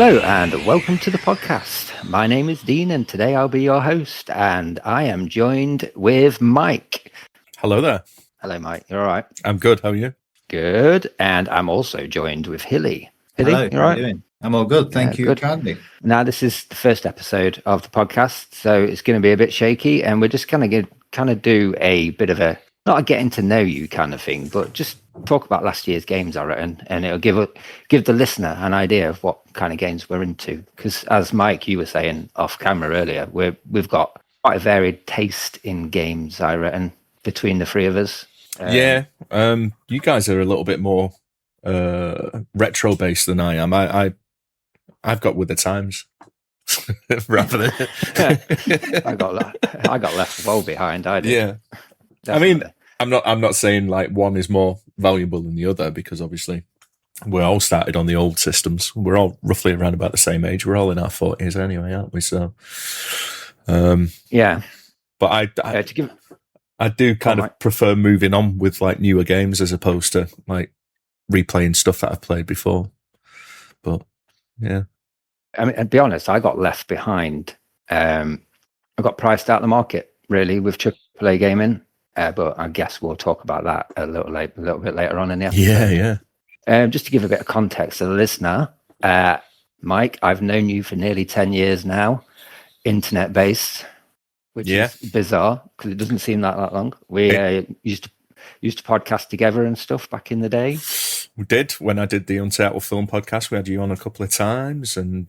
Hello and welcome to the podcast. My name is Dean and today I'll be your host and I am joined with Mike. Hello there. Hello Mike, you all right? I'm good, how are you? Good, and I'm also joined with Hilly. Hilly, hello, you all right? How are you doing? I'm all good, thank you kindly. Now this is the first episode of the podcast, so it's going to be a bit shaky and we're just going to do a bit of a, not a getting to know you kind of thing, but just talk about last year's games, I reckon, and it'll give the listener an idea of what kind of games we're into. Because as Mike, you were saying off camera earlier, we've got quite a varied taste in games, I reckon, between the three of us. You guys are a little bit more retro based than I am. I've got with the times rather than I got left well behind. I did. Yeah, definitely. I mean, I'm not saying like one is more valuable than the other, because obviously we all started on the old systems. We're all roughly around about the same age. We're all in our 40s anyway, aren't we? So, yeah. But I do kind of prefer moving on with like newer games as opposed to like replaying stuff that I've played before. But yeah, I mean, to be honest, I got left behind. I got priced out of the market really with AAA gaming. But I guess we'll talk about that a little bit later on in the episode. Yeah. Just to give a bit of context to the listener, Mike, I've known you for nearly 10 years now, internet-based, which is bizarre because it doesn't seem like that long. We used to podcast together and stuff back in the day. We did. When I did the Untitled Film podcast, we had you on a couple of times, and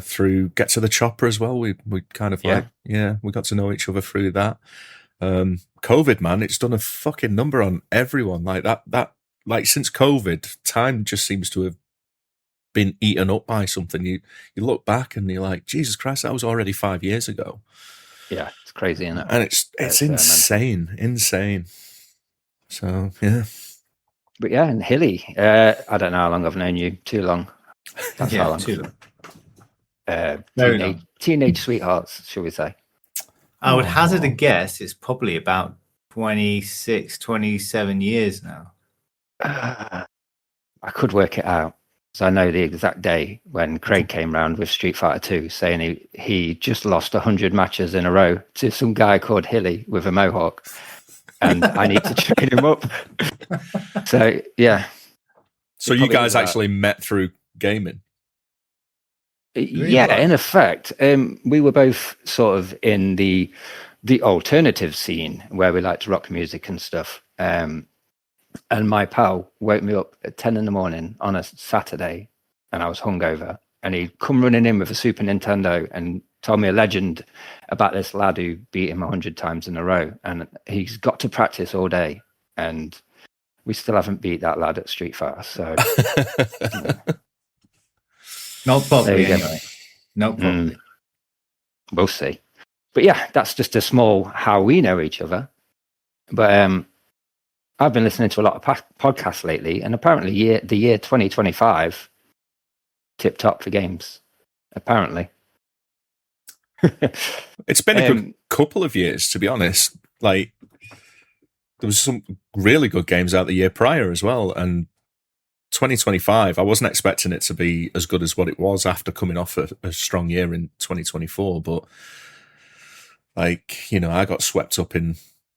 through Get to the Chopper as well. We kind of we got to know each other through that. COVID, man, it's done a fucking number on everyone. Like that like since COVID, time just seems to have been eaten up by something. You look back and you're like, Jesus Christ, that was already 5 years ago. Yeah, it's crazy, isn't it? And it's insane. So yeah. But yeah, and Hilly, I don't know how long I've known you. Too long. That's how long. Too long. Teenage sweethearts, shall we say? I would hazard a guess it's probably about 26, 27 years now. I could work it out. So I know the exact day when Craig came round with Street Fighter 2 saying he just lost 100 matches in a row to some guy called Hilly with a mohawk. And I need to train him up. So, yeah. So you guys actually met through gaming? Yeah, in effect, we were both sort of in the alternative scene where we like to rock music and stuff. And my pal woke me up at 10 in the morning on a Saturday, and I was hungover. And he'd come running in with a Super Nintendo and told me a legend about this lad who beat him 100 times in a row, and he's got to practice all day. And we still haven't beat that lad at Street Fighter. So. Not properly, anyway. Not properly. We'll see. But yeah, that's just a small how we know each other. But I've been listening to a lot of podcasts lately, and apparently the year 2025 tip top for games. Apparently. It's been a good couple of years, to be honest. Like, there was some really good games out the year prior as well, and 2025, I wasn't expecting it to be as good as what it was after coming off a strong year in 2024. But like, I got swept up in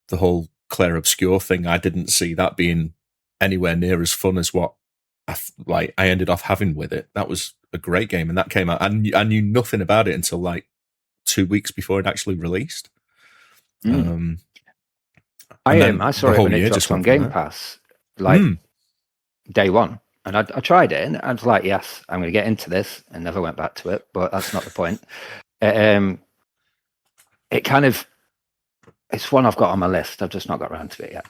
the whole Claire Obscure thing. I didn't see that being anywhere near as fun as what I ended off having with it. That was a great game, and that came out. And I knew nothing about it until like 2 weeks before it actually released. I saw it when it dropped on Game Pass. Day one, and I tried it and I was like, yes, I'm going to get into this, and never went back to it, but that's not the point. It kind of, it's one I've got on my list. I've just not got around to it yet.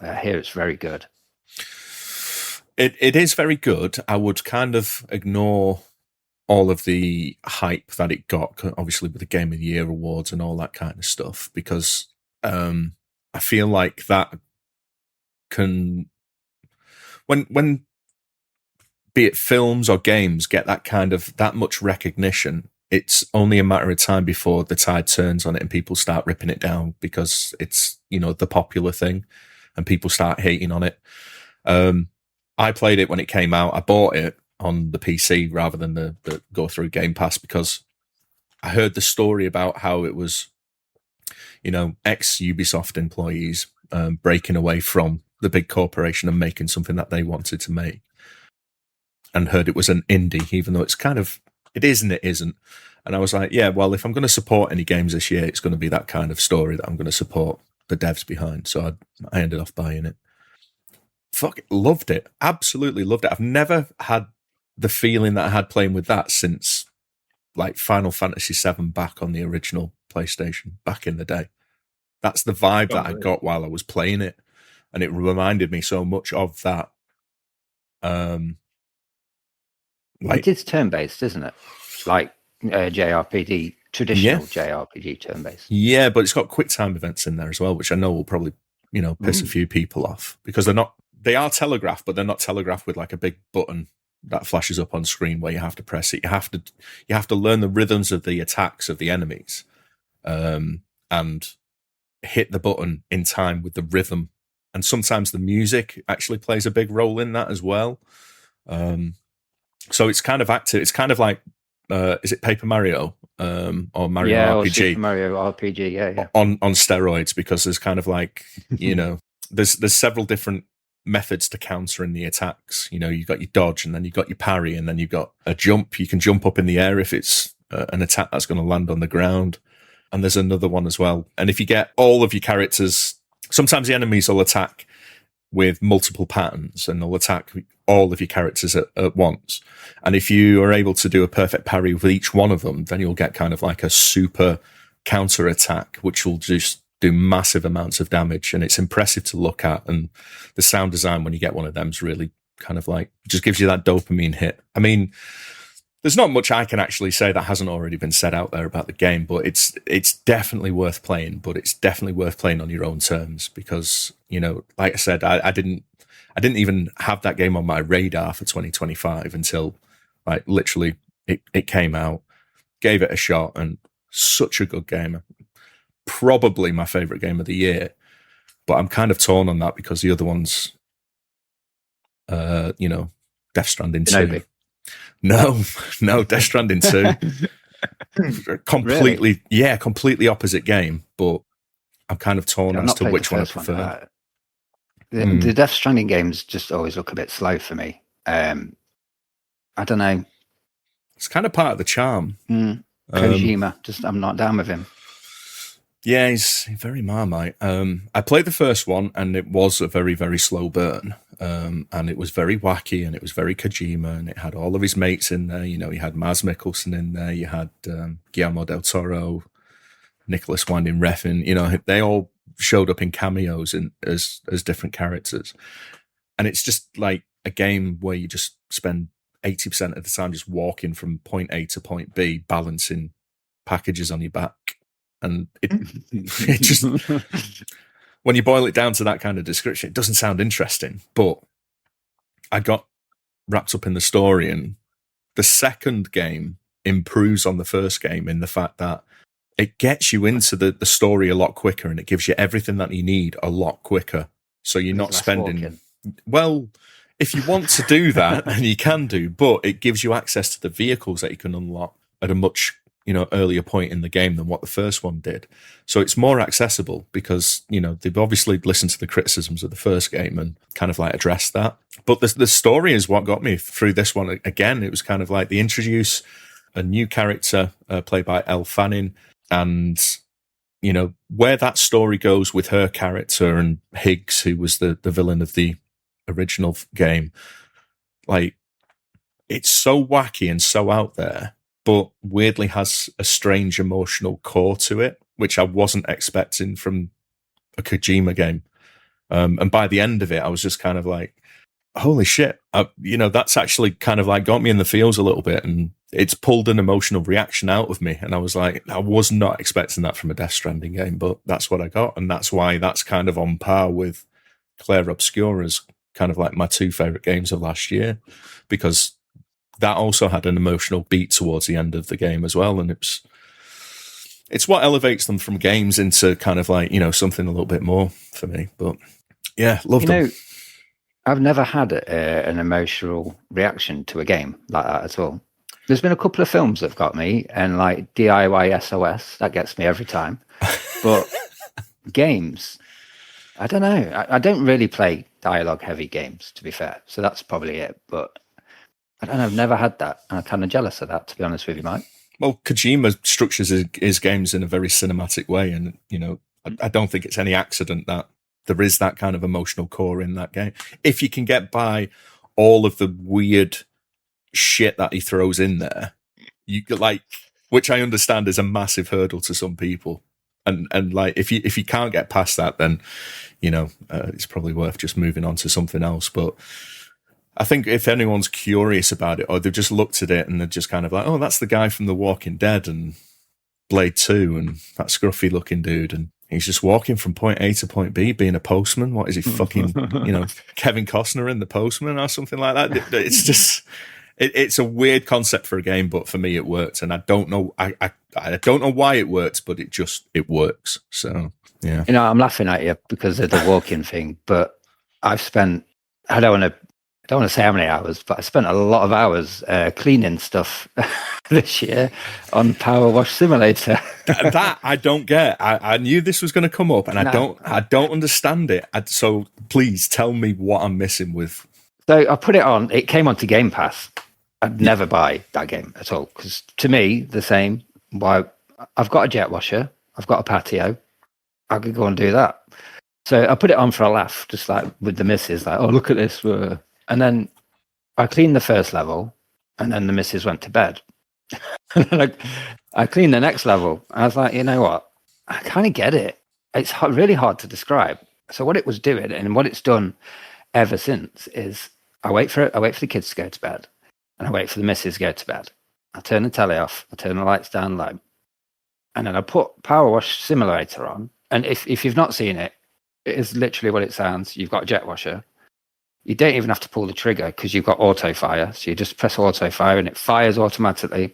I hear it's very good. It is very good. I would kind of ignore all of the hype that it got, obviously with the Game of the Year awards and all that kind of stuff, because I feel like that can, when be it films or games get that much recognition, it's only a matter of time before the tide turns on it and people start ripping it down because it's, the popular thing and people start hating on it. I played it when it came out. I bought it on the PC rather than the go through Game Pass, because I heard the story about how it was, ex Ubisoft employees breaking away from the big corporation and making something that they wanted to make, and heard it was an indie, even though it is and it isn't. And I was like, yeah, well, if I'm going to support any games this year, it's going to be that kind of story that I'm going to support the devs behind. So I ended off buying it. Loved it. Absolutely loved it. I've never had the feeling that I had playing with that since like Final Fantasy VII back on the original PlayStation back in the day. That's the vibe that I got while I was playing it. And it reminded me so much of that. It is turn-based, isn't it? Like JRPG, traditional JRPG turn-based. Yeah, but it's got quick time events in there as well, which I know will probably, piss a few people off, because they are telegraphed, but they're not telegraphed with like a big button that flashes up on screen where you have to press it. You have to learn the rhythms of the attacks of the enemies, and hit the button in time with the rhythm. And sometimes the music actually plays a big role in that as well. So it's kind of active. It's kind of like, is it Paper Mario or Mario RPG? Or Super Mario RPG, yeah. On steroids, because there's kind of like, there's several different methods to countering the attacks. You've got your dodge, and then you've got your parry, and then you've got a jump. You can jump up in the air if it's an attack that's going to land on the ground. And there's another one as well. And if you get all of your characters, sometimes the enemies will attack with multiple patterns, and they'll attack all of your characters at once. And if you are able to do a perfect parry with each one of them, then you'll get kind of like a super counter attack, which will just do massive amounts of damage. And it's impressive to look at. And the sound design when you get one of them is really kind of like, just gives you that dopamine hit. I mean, there's not much I can actually say that hasn't already been said out there about the game, but it's definitely worth playing. But it's definitely worth playing on your own terms, because like I said, I didn't even have that game on my radar for 2025 until like literally it came out. Gave it a shot, and such a good game. Probably my favorite game of the year, but I'm kind of torn on that because the other ones, Death Stranding 2. No, Death Stranding 2. Completely, really? Completely opposite game, but I'm kind of torn as to which one I prefer. The Death Stranding games just always look a bit slow for me. I don't know. It's kind of part of the charm. Kojima, I'm not down with him. Yeah, he's very Marmite. I played the first one, and it was a very, very slow burn. And it was very wacky, and it was very Kojima, and it had all of his mates in there. You had Mads Mikkelsen in there. You had Guillermo del Toro, Nicholas Winding Refn. They all showed up in cameos as different characters. And it's just like a game where you just spend 80% of the time just walking from point A to point B, balancing packages on your back. And it just, when you boil it down to that kind of description, it doesn't sound interesting. But I got wrapped up in the story, and the second game improves on the first game in the fact that it gets you into the story a lot quicker, and it gives you everything that you need a lot quicker. So you're not spending... Walking. Well, if you want to do that, and you can do, but it gives you access to the vehicles that you can unlock at a much earlier point in the game than what the first one did. So it's more accessible because, they've obviously listened to the criticisms of the first game and kind of like addressed that. But the story is what got me through this one. Again, it was kind of like they introduce a new character played by Elle Fanning, and, where that story goes with her character and Higgs, who was the villain of the original game, like, it's so wacky and so out there, but weirdly has a strange emotional core to it, which I wasn't expecting from a Kojima game. And by the end of it, I was just kind of like, holy shit, that's actually kind of like got me in the feels a little bit, and it's pulled an emotional reaction out of me. And I was like, I was not expecting that from a Death Stranding game, but that's what I got. And that's why that's kind of on par with Claire Obscura as kind of like my two favorite games of last year, because that also had an emotional beat towards the end of the game as well. And it's what elevates them from games into kind of like, something a little bit more for me. But yeah, loved them. I've never had an emotional reaction to a game like that at all. There's been a couple of films that have got me, and like DIY SOS, that gets me every time. But games, I don't know. I don't really play dialogue-heavy games, to be fair. So that's probably it. But I don't know. I've never had that. And I'm kind of jealous of that, to be honest with you, Mike. Well, Kojima structures his games in a very cinematic way. And, I don't think it's any accident that there is that kind of emotional core in that game. If you can get by all of the weird shit that he throws in there, which I understand is a massive hurdle to some people. And like, if you can't get past that, then, it's probably worth just moving on to something else. But I think if anyone's curious about it, or they've just looked at it and they're just kind of like, oh, that's the guy from The Walking Dead and Blade 2 and that scruffy looking dude. And he's just walking from point A to point B, being a postman. What is he, fucking, Kevin Costner in The Postman or something like that? It's just, it's a weird concept for a game, but for me it worked. And I don't know, I don't know why it works, but it works. So, yeah. I'm laughing at you because of the walking thing, but I've spent, I don't want to say how many hours, but I spent a lot of hours cleaning stuff this year on Power Wash Simulator. That I don't get. I knew this was going to come up, and I don't understand it. So please tell me what I'm missing with. So I put it on. It came onto Game Pass. I'd never buy that game at all because to me, the same. Why? I've got a jet washer. I've got a patio. I could go and do that. So I put it on for a laugh, just like with the missus, like, oh, look at this. And then I cleaned the first level, and then the missus went to bed. And then I cleaned the next level. And I was like, you know what? I kind of get it. It's really hard to describe. So what it was doing, and what it's done ever since, is I wait for the kids to go to bed, and I wait for the missus to go to bed. I turn the telly off. I turn the lights down low, and then I put Power Wash Simulator on. And if you've not seen it, it is literally what it sounds. You've got a jet washer. You don't even have to pull the trigger because you've got auto fire. So you just press auto fire and it fires automatically.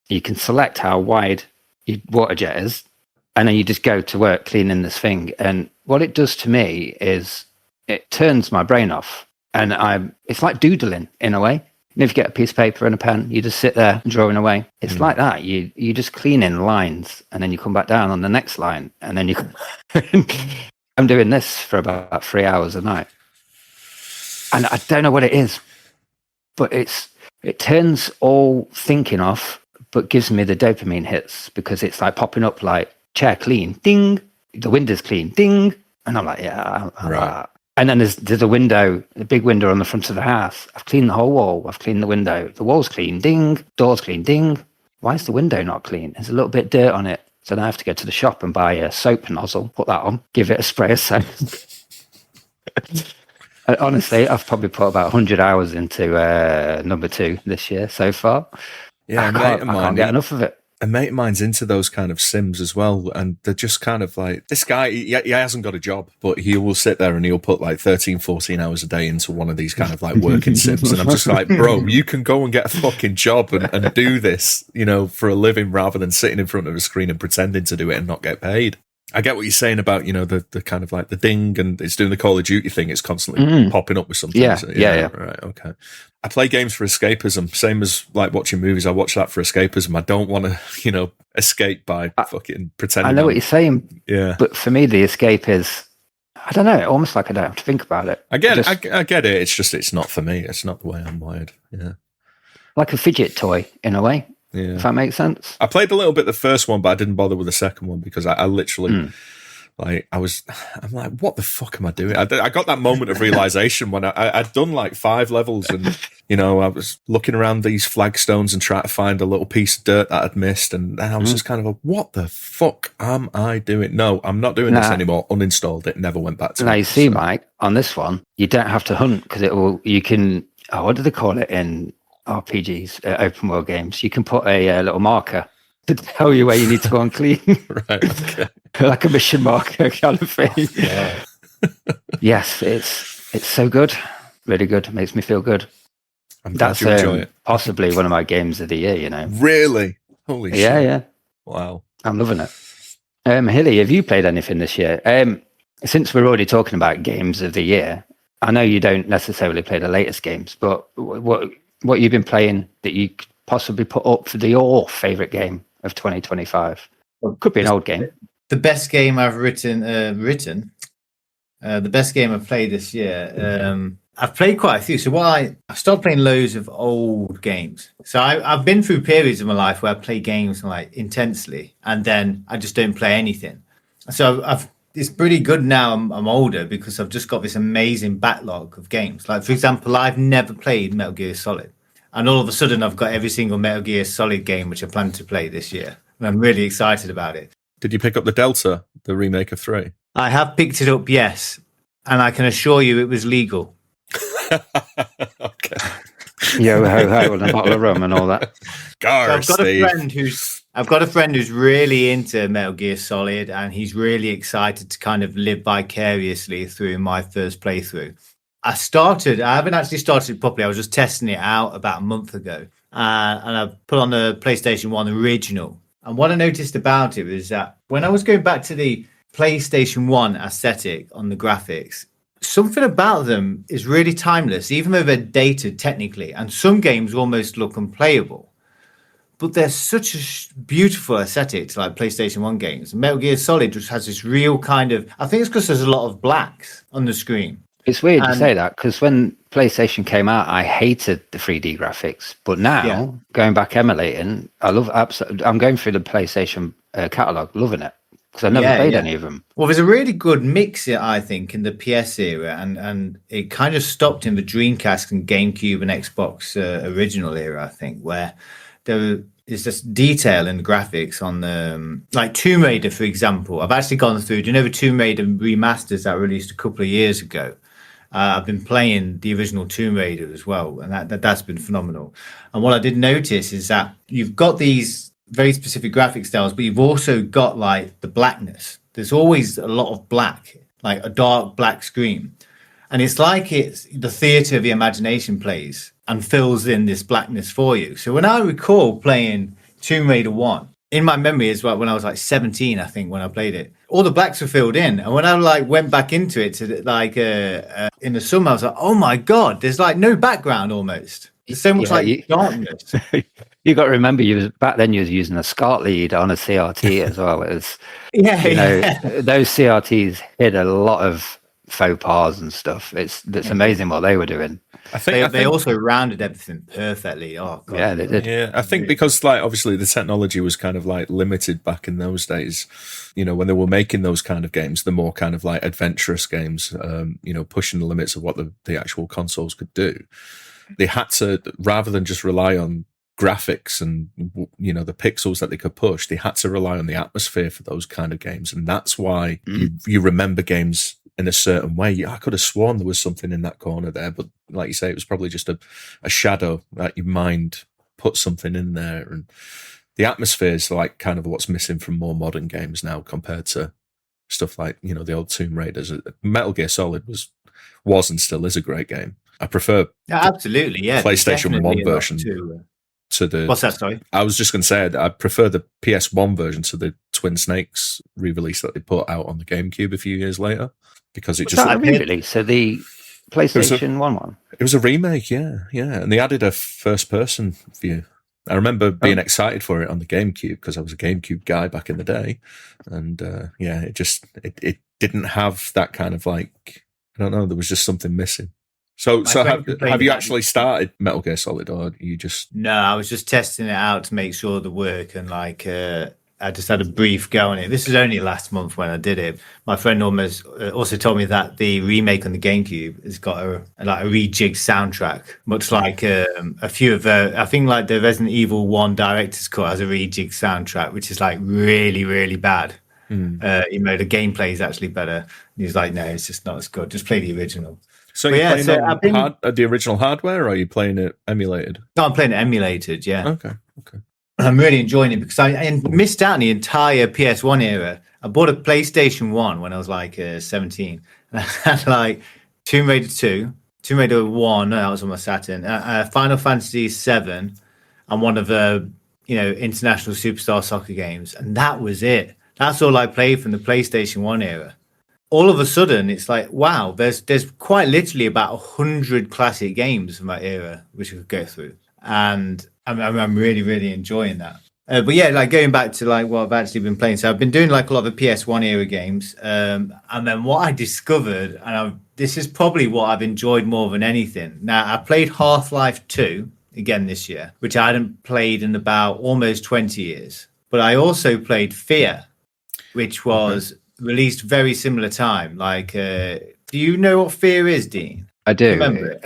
You can select how wide your water jet is, and then you just go to work cleaning this thing. And what it does to me is it turns my brain off, and it's like doodling in a way. And if you get a piece of paper and a pen, you just sit there and drawing away. It's like that. You just clean in lines, and then you come back down on the next line, and then you. I'm doing this for about 3 hours a night. And I don't know what it is, but it turns all thinking off, but gives me the dopamine hits because it's like popping up like chair clean, ding, the window's clean, ding. And I'm like, yeah. Right. And then there's a window, a big window on the front of the house. I've cleaned the whole wall. I've cleaned the window. The wall's clean, ding. Door's clean, ding. Why is the window not clean? There's a little bit of dirt on it. So then I have to go to the shop and buy a soap nozzle, put that on, give it a spray of soap. Honestly, I've probably put about 100 hours into number 2 this year so far. Yeah, I can't get enough of it. A mate of mine's into those kind of sims as well, and they're just kind of like, this guy, he hasn't got a job, but he will sit there and he'll put like 13, 14 hours a day into one of these kind of like working sims. And I'm just like, bro, you can go and get a fucking job and do this, for a living rather than sitting in front of a screen and pretending to do it and not get paid. I get what you're saying about, the kind of like the ding, and it's doing the Call of Duty thing. It's constantly popping up with something. Yeah. Right. Okay. I play games for escapism. Same as like watching movies. I watch that for escapism. I don't want to, escape by fucking pretending. I know what you're saying. Yeah. But for me, the escape is, I don't know, almost like I don't have to think about it. I get it. I get it. It's just, it's not for me. It's not the way I'm wired. Yeah. Like a fidget toy in a way. Yeah. If that makes sense. I played a little bit the first one, but I didn't bother with the second one because I literally, I'm like, what the fuck am I doing? I got that moment of realization when I'd done like 5 levels and, I was looking around these flagstones and trying to find a little piece of dirt that I'd missed. And I was just kind of like, what the fuck am I doing? No, I'm not doing this anymore. Uninstalled it, never went back to it. Now, you see, Mike, on this one, you don't have to hunt because you can, what do they call it in RPGs, open world games? You can put a little marker to tell you where you need to go and clean. Right. Okay. Like a mission marker kind of thing. Yeah. Yes, it's so good. Really good. It makes me feel good. I'm glad you enjoy it. Possibly one of my games of the year, Really? Holy shit. Yeah. Wow. I'm loving it. Hilly, have you played anything this year? Since we're already talking about games of the year, I know you don't necessarily play the latest games, but what you've been playing that you could possibly put up for your favorite game of 2025? Could be an old game. The best game I've written. The best game I've played this year. I've played quite a few. So I started playing loads of old games. So I've been through periods of my life where I play games like intensely, and then I just don't play anything. So it's pretty good now. I'm older because I've just got this amazing backlog of games. Like, for example, I've never played Metal Gear Solid, and all of a sudden I've got every single Metal Gear Solid game which I plan to play this year. And I'm really excited about it. Did you pick up the Delta, the remake of 3? I have picked it up, yes, and I can assure you it was legal. Okay. Yo ho ho, and a bottle of rum and all that. So I've got a friend who's really into Metal Gear Solid, and he's really excited to kind of live vicariously through my first playthrough. I haven't actually started it properly. I was just testing it out about a month ago, and I put on the PlayStation 1 original. And what I noticed about it was that when I was going back to the PlayStation 1 aesthetic on the graphics, something about them is really timeless, even though they're dated technically, and some games almost look unplayable. But they're such a beautiful aesthetic to like PlayStation 1 games. Metal Gear Solid just has this real kind of, I think it's because there's a lot of blacks on the screen. It's weird to say that, because when PlayStation came out, I hated the 3D graphics. But now, going back emulating, I'm going through the PlayStation catalogue, loving it, because I never played any of them. Well, there's a really good mix here, I think, in the PS era, and it kind of stopped in the Dreamcast and GameCube and Xbox original era, I think, where there is just detail in the graphics on the, like Tomb Raider, for example. I've actually gone through, do you know the Tomb Raider remasters that released a couple of years ago? I've been playing the original Tomb Raider as well, and that's been phenomenal. And what I did notice is that you've got these very specific graphic styles, but you've also got like the blackness. There's always a lot of black, like a dark black screen. And it's like it's the theatre of the imagination plays and fills in this blackness for you. So when I recall playing Tomb Raider 1, in my memory as well, when I was like 17, I think, when I played it, all the blacks were filled in. And when I like went back into it to like in the summer, I was like, oh my God, there's like no background almost. There's so much darkness. You got to remember, back then you was using a SCART lead on a CRT as well. It was, those CRTs hid a lot of faux pas and stuff. It's amazing what they were doing. I think they also rounded everything perfectly. Oh God. Yeah, they did. Yeah, I think because like obviously the technology was kind of like limited back in those days. You know, when they were making those kind of games, the more kind of like adventurous games, pushing the limits of what the actual consoles could do. They had to, rather than just rely on graphics and the pixels that they could push, they had to rely on the atmosphere for those kind of games, and that's why you remember games in a certain way. I could have sworn there was something in that corner there, but like you say, it was probably just a shadow that your mind put something in there. And the atmosphere is like kind of what's missing from more modern games now compared to stuff like, the old Tomb Raiders. Metal Gear Solid was and still is a great game. I prefer absolutely, PlayStation 1 version to the... What's that, sorry? I was just going to say, I prefer the PS1 version to the Twin Snakes re-release that they put out on the GameCube a few years later. Because it re-release? So the PlayStation 1 one? It was a remake, yeah. And they added a first-person view. I remember being excited for it on the GameCube because I was a GameCube guy back in the day. And it didn't have that kind of like, I don't know, there was just something missing. So have you actually started Metal Gear Solid, or you just... No, I was just testing it out to make sure the work, and like I just had a brief go on it. This was only last month when I did it. My friend also told me that the remake on the GameCube has got a rejigged soundtrack, much like a few of I think like the Resident Evil 1 director's cut has a rejigged soundtrack, which is like really, really bad. The gameplay is actually better. And he was like, no, it's just not as good. Just play the original. So you're playing on the original hardware, or are you playing it emulated? No, I'm playing it emulated, yeah. Okay. I'm really enjoying it because I missed out on the entire PS1 era. I bought a PlayStation 1 when I was like 17. And I had like Tomb Raider 2, Tomb Raider 1, that was on my Saturn, Final Fantasy 7, and one of the International Superstar Soccer games. And that was it. That's all I played from the PlayStation 1 era. all of a sudden it's like, wow, there's quite literally about 100 classic games from that era which we could go through, and I'm really really enjoying that. But yeah, like going back to like what I've actually been playing, so I've been doing like a lot of the PS1 era games, and then what I discovered, and this is probably what I've enjoyed more than anything. Now, I played Half-Life 2 again this year, which I hadn't played in about almost 20 years, but I also played Fear, which was released very similar time. Like, do you know what Fear is, Dean? I do. Remember it?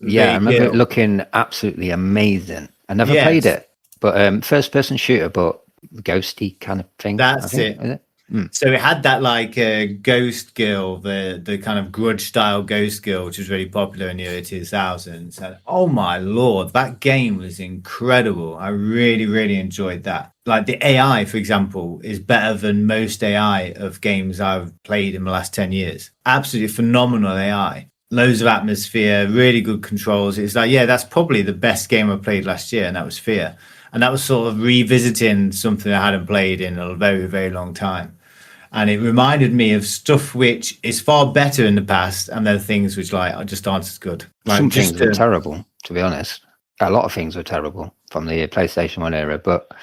Yeah, I remember it looking absolutely amazing. I never played it, but first-person shooter, but ghosty kind of thing. That's it. Is it? So it had that like Ghost Girl, the kind of grudge style Ghost Girl, which was really popular in the early 2000s. And oh my lord, that game was incredible. I really, really enjoyed that. Like the AI, for example, is better than most AI of games I've played in the last 10 years. Absolutely phenomenal AI. Loads of atmosphere, really good controls. It's like, yeah, that's probably the best game I played last year, and that was Fear. And that was sort of revisiting something I hadn't played in a very, very long time. And it reminded me of stuff which is far better in the past, and then things which like just aren't as good. Like, some things were terrible, to be honest. A lot of things were terrible from the PlayStation 1 era, but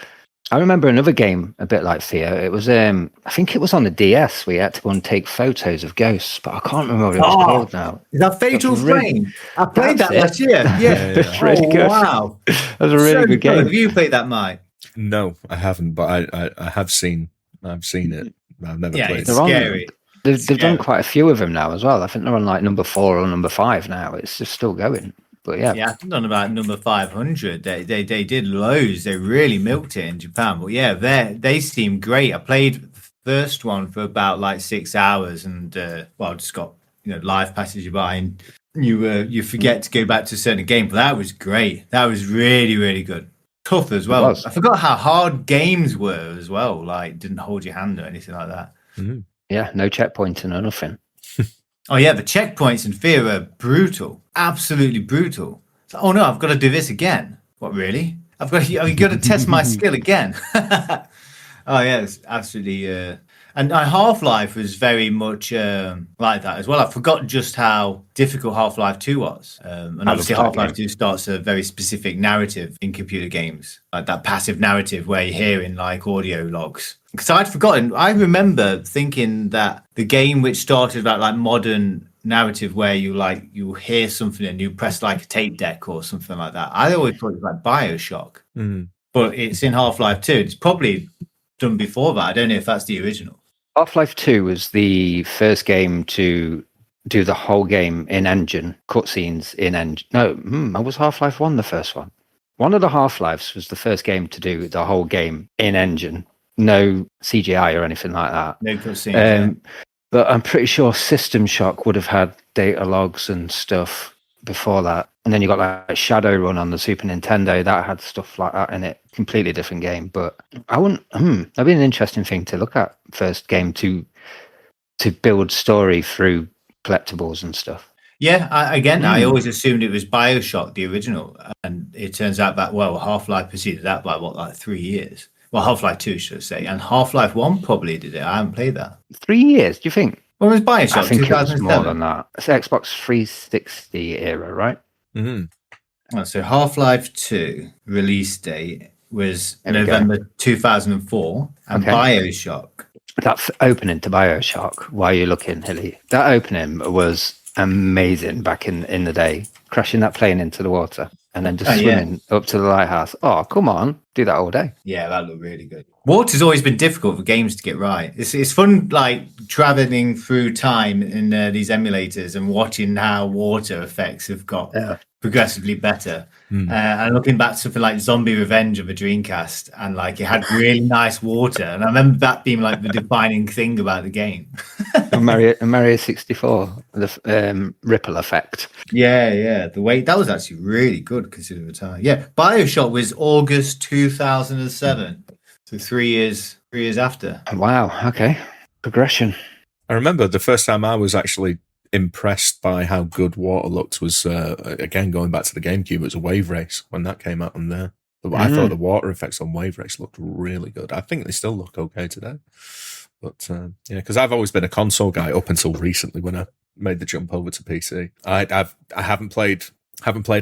I remember another game a bit like Fear. It was, I think it was on the DS. We had to go and take photos of ghosts, but I can't remember what it was called now. Is that Fatal Frame? I played that last year. Yeah, it's really good. Wow, that was a really good game. Have you played that, Mike? No, I haven't, but I have seen. I've seen it. I've never played. It's scary. They've done quite a few of them now as well. I think they're on like number 4 or number 5 now. It's just still going. But yeah, I think on about number 500. They did loads. They really milked it in Japan. But yeah, they seem great. I played the first one for about like 6 hours, and just got life passes you by, and you forget to go back to a certain game. But that was great. That was really really good. Tough as well. I forgot how hard games were as well. Like, didn't hold your hand or anything like that. Mm-hmm. Yeah, no checkpointing or nothing. Oh yeah, the checkpoints in Fear are brutal, absolutely brutal. So, oh no, I've got to do this again. What, really? I've got to test my skill again. Oh yeah, it's absolutely. And Half-Life was very much like that as well. I forgot just how difficult Half-Life 2 was. And obviously Half-Life 2 starts a very specific narrative in computer games, like that passive narrative where you're hearing like audio logs. Because I'd forgotten. I remember thinking that the game which started that like modern narrative where you hear something and you press like a tape deck or something like that. I always thought it was like BioShock. But it's in Half-Life 2. It's probably done before that. I don't know if that's the original. Half-Life 2 was the first game to do the whole game in engine, cutscenes in engine. No, was Half-Life 1 the first one? One of the Half-Lives was the first game to do the whole game in engine. No CGI or anything like that. No cutscenes. But I'm pretty sure System Shock would have had data logs and stuff before that. And then you got like Shadowrun on the Super Nintendo that had stuff like that in it. Completely different game, but I wouldn't. That'd be an interesting thing to look at. First game to build story through collectibles and stuff. Yeah, I always assumed it was BioShock, the original, and it turns out that Half-Life preceded that by like 3 years. Well, Half-Life 2, should I say, and Half-Life 1 probably did it. I haven't played that. 3 years? Do you think? When was BioShock? I think it was more than that. It's Xbox 360 era, right? Mm-hmm. So Half-Life 2 release date was November 2004, and BioShock. That opening to BioShock, while you're looking, Hilly, that opening was amazing back in the day. Crashing that plane into the water and then just swimming up to the lighthouse. Oh, come on. Do that all day. Yeah, that looked really good. Water's always been difficult for games to get right. It's fun, like, traveling through time in these emulators and watching how water effects have got progressively better. And looking back to something like Zombie Revenge of a Dreamcast, and like it had really nice water, and I remember that being like the defining thing about the game. Mario 64, the ripple effect. Yeah, the way that was actually really good considering the time. Yeah, BioShock was August 2007, so 3 years after. Wow, okay, progression. I remember the first time I was actually impressed by how good water looked was again going back to the GameCube. It was a Wave Race when that came out on there. I thought the water effects on Wave Race looked really good. I think they still look okay today. But yeah, because I've always been a console guy up until recently when I made the jump over to PC. I haven't played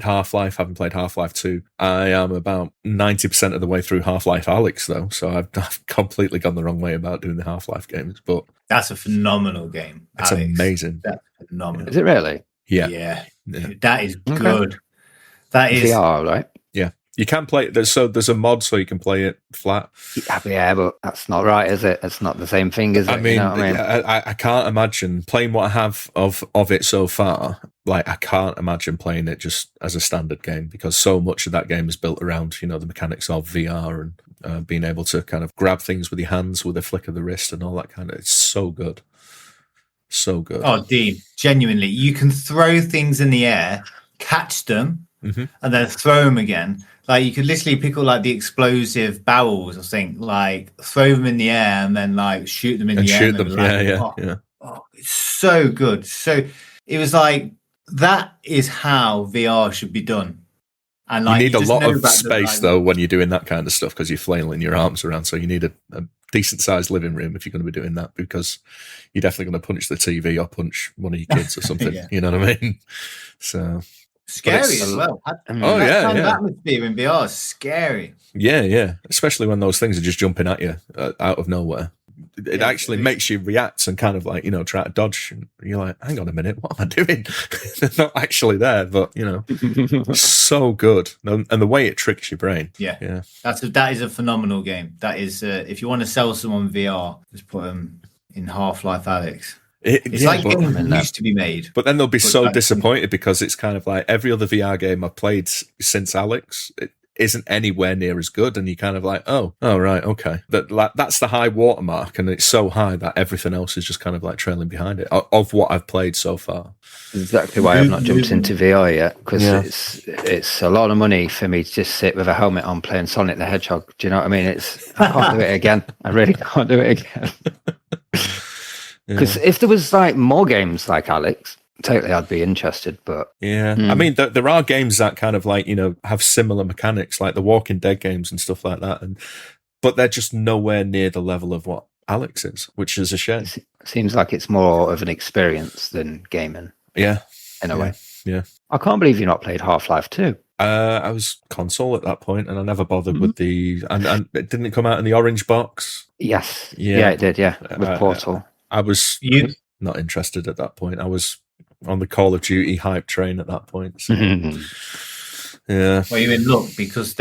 Half-Life, haven't played Half-Life 2. I am about 90% of the way through Half-Life Alyx, though, so I've completely gone the wrong way about doing the Half-Life games. But that's a phenomenal game. It's Alex. amazing. That's phenomenal. Is it really? Yeah. That is good. That is VR, right? Yeah. You can play it. There's a mod so you can play it flat. Yeah, but that's not right, is it? It's not the same thing, is it? I mean, you know what I mean? I can't imagine playing what I have of it so far. Like, I can't imagine playing it just as a standard game, because so much of that game is built around, the mechanics of VR and being able to kind of grab things with your hands with a flick of the wrist and all that kind of. It's so good. So good. Oh, Dean, genuinely, you can throw things in the air, catch them, and then throw them again. Like, you could literally pick up like the explosive barrels or something, like throw them in the air and then like shoot them in the air. Shoot them. Yeah. Oh, it's so good. So it was like, that is how VR should be done. And like, you need a lot of space though when you're doing that kind of stuff, because you're flailing your arms around. So you need a decent sized living room if you're going to be doing that, because you're definitely going to punch the TV or punch one of your kids or something. Yeah. You know what I mean? So scary as well. Yeah. Atmosphere in VR is scary. Yeah. Especially when those things are just jumping at you out of nowhere. It actually makes you react and kind of like, try to dodge. And you're like, hang on a minute, what am I doing? They're not actually there, but so good. And the way it tricks your brain. Yeah. That is a phenomenal game. That is, if you want to sell someone VR, just put them in Half-Life Alyx. It's like games used to be made. But then they'll be so disappointed, because it's kind of like every other VR game I've played since Alyx, it isn't anywhere near as good, and you kind of like, oh right, okay. That's the high watermark, and it's so high that everything else is just kind of like trailing behind it of what I've played so far. Exactly why I've not jumped into VR yet, because it's a lot of money for me to just sit with a helmet on playing Sonic the Hedgehog. Do you know what I mean? I can't do it again. I really can't do it again. Because if there was like more games like Alyx, totally I'd be interested. But I mean, there are games that kind of like, have similar mechanics, like the Walking Dead games and stuff like that, but they're just nowhere near the level of what Alyx is, which is a shame. Seems like it's more of an experience than gaming. Yeah, in a way. Yeah. I can't believe you've not played Half-Life 2. I was console at that point, and I never bothered with and it didn't come out in the orange box. Yes. Yeah, it did. Yeah, with Portal. I was not interested at that point. I was on the Call of Duty hype train at that point. So. Yeah. Well, you're in luck, because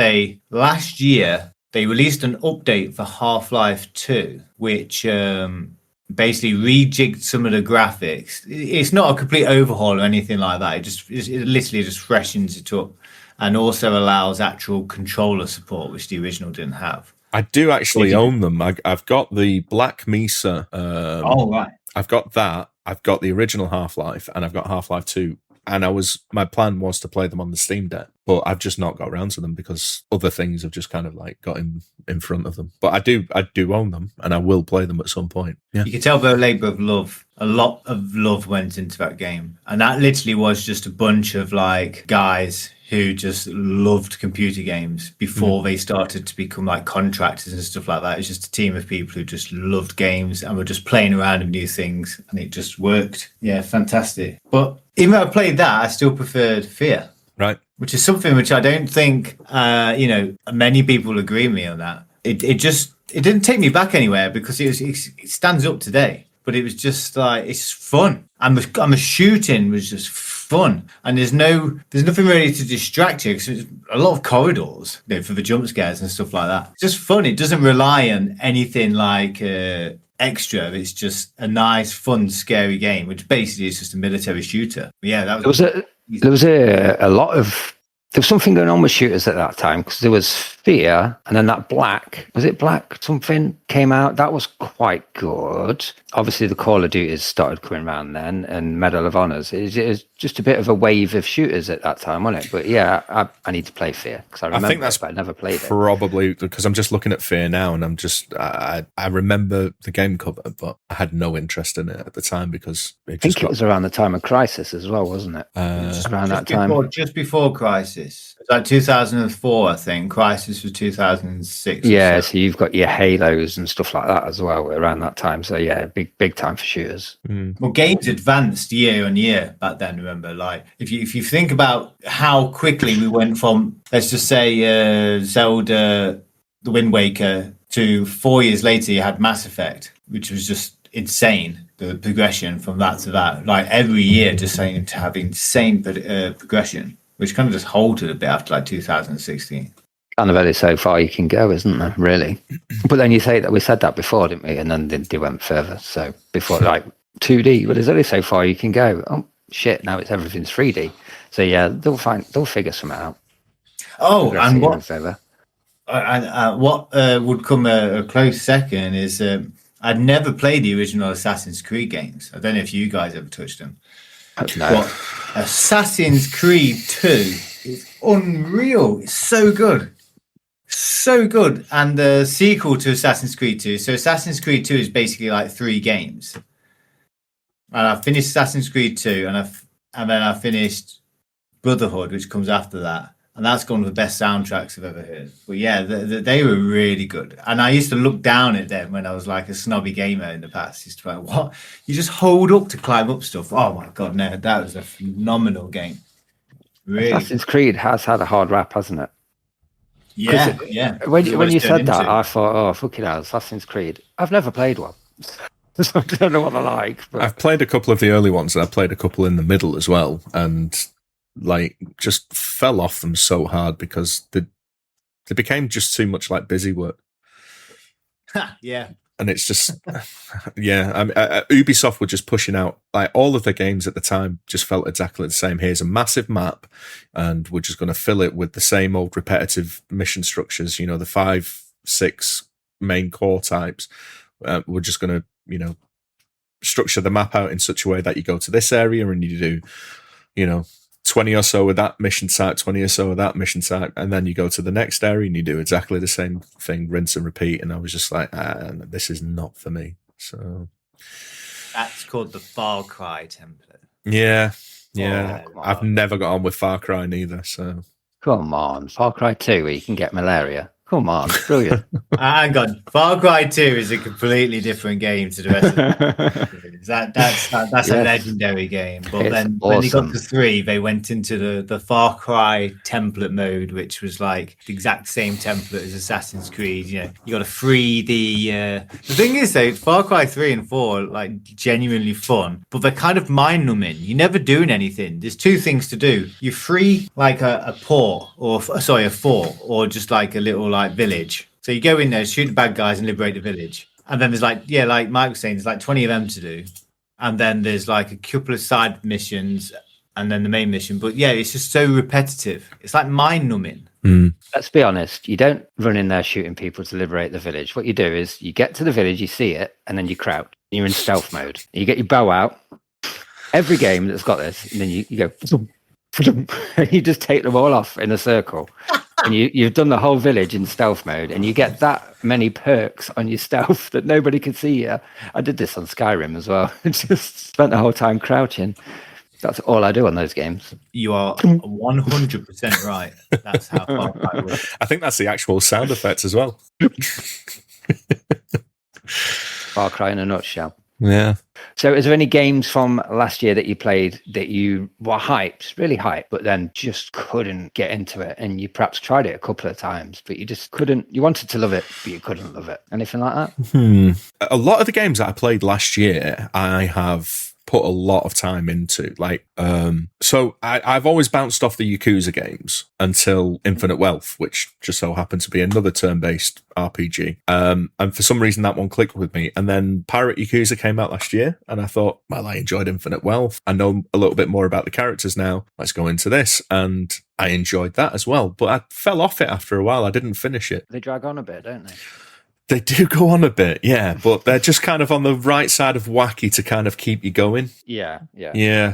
last year they released an update for Half-Life 2, which basically rejigged some of the graphics. It's not a complete overhaul or anything like that. It literally just freshens it up, and also allows actual controller support, which the original didn't have. I do actually own them. I've got the Black Mesa. Right. I've got that. I've got the original Half-Life, and I've got Half-Life 2. And my plan was to play them on the Steam Deck, but I've just not got around to them because other things have just kind of like got in front of them. But I do own them, and I will play them at some point. Yeah. You can tell the labour of love. A lot of love went into that game, and that literally was just a bunch of like guys who just loved computer games before they started to become like contractors and stuff like that. It was just a team of people who just loved games and were just playing around with new things, and it just worked. Yeah, fantastic. But even though I played that, I still preferred Fear. Right. Which is something which I don't think, many people agree with me on that. It didn't take me back anywhere, because it stands up today. But it was just like, it's fun. And the shooting was just fun. And there's nothing really to distract you, because there's a lot of corridors for the jump scares and stuff like that. It's just fun. It doesn't rely on anything like extra. It's just a nice, fun, scary game, which basically is just a military shooter. But yeah, that was there was a lot of. There was something going on with shooters at that time, because there was Fear, and then that Black something came out. That was quite good. Obviously, the Call of Duties started coming around then, and Medal of Honors. It was just a bit of a wave of shooters at that time, wasn't it? But yeah, I need to play Fear, because I remember but I never played it. Probably because I'm just looking at Fear now, and I'm just I remember the game cover, but I had no interest in it at the time, because it was around the time of Crisis as well, wasn't it? Just around that time. Just before Crisis. Crisis. It's like 2004, I think. Crisis was 2006. Yeah, or so you've got your Halos and stuff like that as well around that time. So yeah, big time for shooters. Well, games advanced year on year back then. Remember, like if you think about how quickly we went from, let's just say, Zelda, The Wind Waker, to 4 years later you had Mass Effect, which was just insane. The progression from that to that, like every year, just saying to have insane progression, which kind of just halted a bit after like 2016. Kind of only so far you can go, isn't there? Really. But then you say that we said that before, didn't we? And then they went further. So before, like 2D, but there's only so far you can go. Oh shit! Now it's everything's 3D. So yeah, they'll figure something out. Oh, and what would come a close second is I'd never played the original Assassin's Creed games. I don't know if you guys ever touched them. No. But Assassin's Creed 2 is unreal. It's so good. So good. And the sequel to Assassin's Creed 2. So Assassin's Creed 2 is basically like 3 games. And I finished Assassin's Creed 2 and then I finished Brotherhood, which comes after that. And that's one of the best soundtracks I've ever heard. But yeah, they were really good. And I used to look down at them when I was like a snobby gamer in the past. Used to be like, what? You just hold up to climb up stuff. Oh my God, no, that was a phenomenal game. Really. Assassin's Creed has had a hard rap, hasn't it? Yeah, yeah. When you said that, I thought, oh, fucking hell, Assassin's Creed. I've never played one. So I don't know what they're like. But... I've played a couple of the early ones and I've played a couple in the middle as well. And like just fell off them so hard because they became just too much like busy work. Yeah. And it's just, yeah. Ubisoft were just pushing out like all of their games at the time. Just felt exactly the same. Here's a massive map, and we're just going to fill it with the same old repetitive mission structures. You know, the 5, 6 main core types. We're just going to, you know, structure the map out in such a way that you go to this area and you do, you know, 20 or so of that mission type, 20 or so of that mission type, and then you go to the next area and you do exactly the same thing, rinse and repeat. And I was just like, this is not for me. So that's called the Far Cry template. Yeah. I've never got on with Far Cry neither. So come on, Far Cry 2, where you can get malaria. Come on, brilliant. Hang on, Far Cry 2 is a completely different game to the rest of it. That's yes. A legendary game. But then when they got to 3, they went into the Far Cry template mode, which was like the exact same template as Assassin's Creed. You know, you got to free the thing is though, Far Cry 3 and 4 are like genuinely fun, but they're kind of mind numbing. You're never doing anything. There's 2 things to do. You free like a fort, or just like a little like village. So you go in there, shoot the bad guys and liberate the village. And then there's like, yeah, like Mike was saying, there's like 20 of them to do. And then there's like a couple of side missions and then the main mission. But yeah, it's just so repetitive. It's like mind numbing. Let's be honest. You don't run in there shooting people to liberate the village. What you do is you get to the village, you see it, and then you crouch. You're in stealth mode. You get your bow out. Every game that's got this, and then you go, and you just take them all off in a circle. And you've done the whole village in stealth mode, and you get that many perks on your stealth that nobody can see you. I did this on Skyrim as well. Just spent the whole time crouching. That's all I do on those games. You are 100% right. That's how Far Cry works. I think that's the actual sound effects as well. Far Cry in a nutshell. Yeah. So is there any games from last year that you played that you were hyped, really hyped, but then just couldn't get into it, and you perhaps tried it a couple of times, but you just couldn't, you wanted to love it, but you couldn't love it? Anything like that? A lot of the games that I played last year, I have put a lot of time into. Like, so I've always bounced off the Yakuza games until Infinite Wealth, which just so happened to be another turn-based RPG. And for some reason that one clicked with me. And then Pirate Yakuza came out last year, and I thought, well, I enjoyed Infinite Wealth. I know a little bit more about the characters now. Let's go into this. And I enjoyed that as well. But I fell off it after a while. I didn't finish it. They drag on a bit, don't they? They do go on a bit, yeah, but they're just kind of on the right side of wacky to kind of keep you going. Yeah.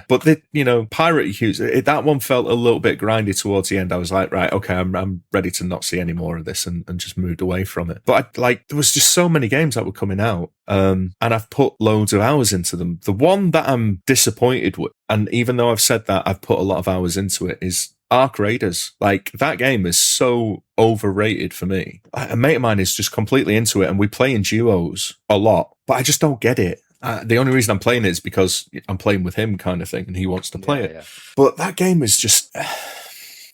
But Pirate Yakuza, that one felt a little bit grindy towards the end. I was like, right, okay, I'm ready to not see any more of this, and just moved away from it. But there was just so many games that were coming out, and I've put loads of hours into them. The one that I'm disappointed with, and even though I've said that I've put a lot of hours into it, is Ark Raiders. Like, that game is so overrated for me. A mate of mine is just completely into it, and we play in duos a lot, but I just don't get it. The only reason I'm playing it is because I'm playing with him, kind of thing, and he wants to play it. Yeah. But that game is just...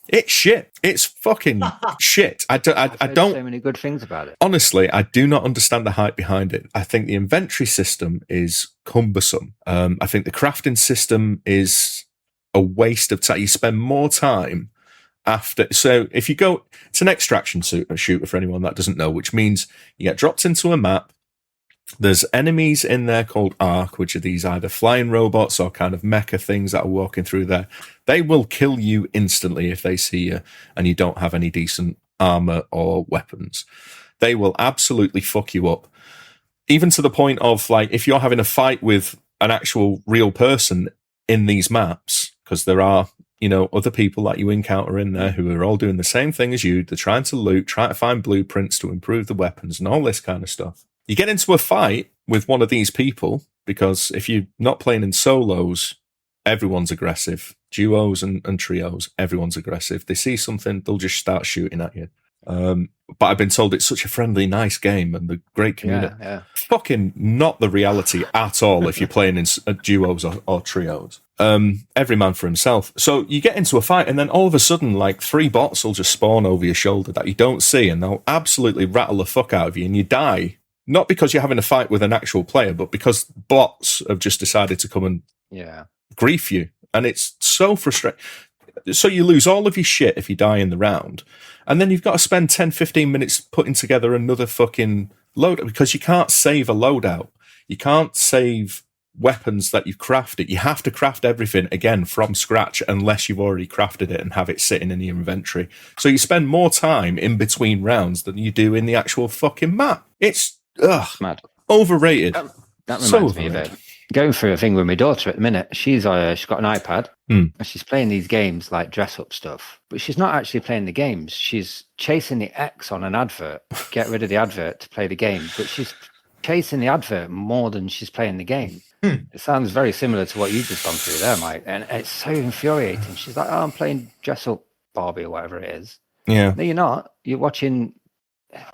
It's shit. It's fucking shit. I don't... so many good things about it. Honestly, I do not understand the hype behind it. I think the inventory system is cumbersome. I think the crafting system is a waste of time. You spend more time after... So if you go... It's an extraction shooter for anyone that doesn't know, which means you get dropped into a map. There's enemies in there called Ark, which are these either flying robots or kind of mecha things that are walking through there. They will kill you instantly if they see you and you don't have any decent armor or weapons. They will absolutely fuck you up. Even to the point of, like, if you're having a fight with an actual real person in these maps, because there are, you know, other people that you encounter in there who are all doing the same thing as you. They're trying to loot, trying to find blueprints to improve the weapons and all this kind of stuff. You get into a fight with one of these people, because if you're not playing in solos, everyone's aggressive. Duos and trios, everyone's aggressive. They see something, they'll just start shooting at you. But I've been told it's such a friendly, nice game and the great community. Yeah. Fucking not the reality at all if you're playing in duos or trios. Every man for himself. So you get into a fight and then all of a sudden, like, 3 bots will just spawn over your shoulder that you don't see, and they'll absolutely rattle the fuck out of you and you die. Not because you're having a fight with an actual player, but because bots have just decided to come and grief you. And it's so frustrating. So you lose all of your shit if you die in the round. And then you've got to spend 10, 15 minutes putting together another fucking loadout, because you can't save a loadout. You can't save weapons that you've crafted. You have to craft everything again from scratch unless you've already crafted it and have it sitting in your inventory. So you spend more time in between rounds than you do in the actual fucking map. It's mad. Overrated. That reminds me of it. Going through a thing with my daughter at the minute. She's got an iPad and she's playing these games like dress up stuff, but she's not actually playing the games. She's chasing the X on an advert, get rid of the advert to play the game, but she's chasing the advert more than she's playing the game. It sounds very similar to what you've just gone through there, Mike, and it's so infuriating. She's like, I'm playing dress up Barbie or whatever it is. Yeah. No, you're not. You're watching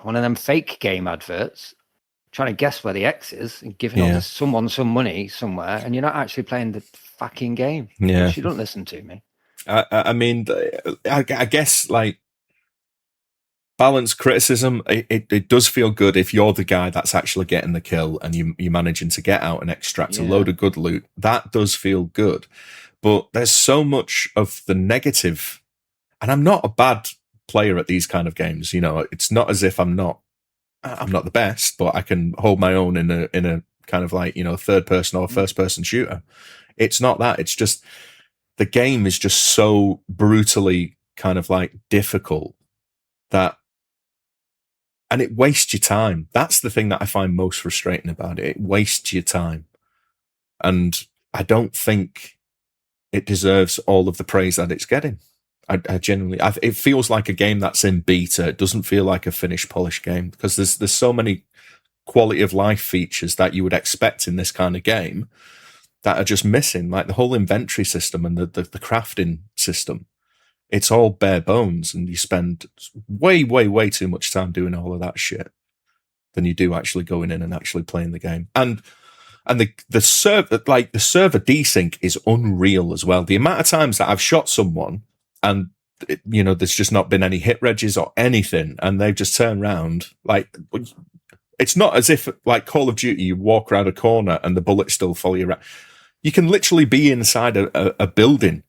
one of them fake game adverts, trying to guess where the X is and giving someone some money somewhere, and you're not actually playing the fucking game. Yeah. She don't listen to me. I mean, I guess, like, balanced criticism, it does feel good if you're the guy that's actually getting the kill and you're managing to get out and extract a load of good loot. That does feel good. But there's so much of the negative, and I'm not a bad player at these kind of games. You know, it's not as if I'm not the best, but I can hold my own in a kind of, like, you know, third person or first person shooter. It's not that. It's just the game is just so brutally kind of, like, difficult that, and it wastes your time. That's the thing that I find most frustrating about it. It wastes your time. And I don't think it deserves all of the praise that it's getting. I genuinely, it feels like a game that's in beta. It doesn't feel like a finished, polished game, because there's so many quality of life features that you would expect in this kind of game that are just missing, like the whole inventory system and the crafting system. It's all bare bones, and you spend way, way, way too much time doing all of that shit than you do actually going in and actually playing the game. And the server desync is unreal as well. The amount of times that I've shot someone and, you know, there's just not been any hit regs or anything, and they've just turned around. Like, it's not as if, like Call of Duty, you walk around a corner and the bullets still follow you around. You can literally be inside a building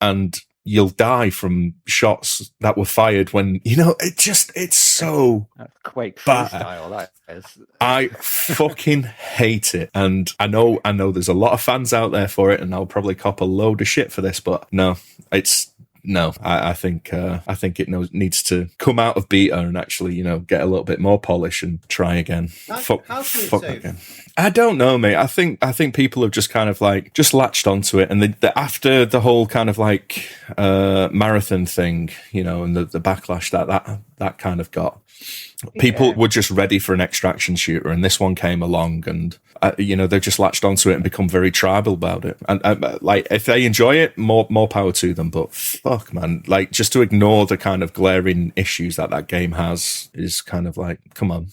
and you'll die from shots that were fired when, you know, it's so Quake freestyle, that is. I fucking hate it. And I know there's a lot of fans out there for it, and I'll probably cop a load of shit for this, but no, I think it needs to come out of beta and actually, you know, get a little bit more polish and try again. How fuck again. I don't know, mate. I think people have just kind of, like, just latched onto it, and after the whole kind of, like, marathon thing, you know, and the backlash that that kind of got. People were just ready for an extraction shooter, and this one came along, and they've just latched onto it and become very tribal about it. And like, if they enjoy it, more power to them. But fuck, man, like, just to ignore the kind of glaring issues that game has is kind of like, come on,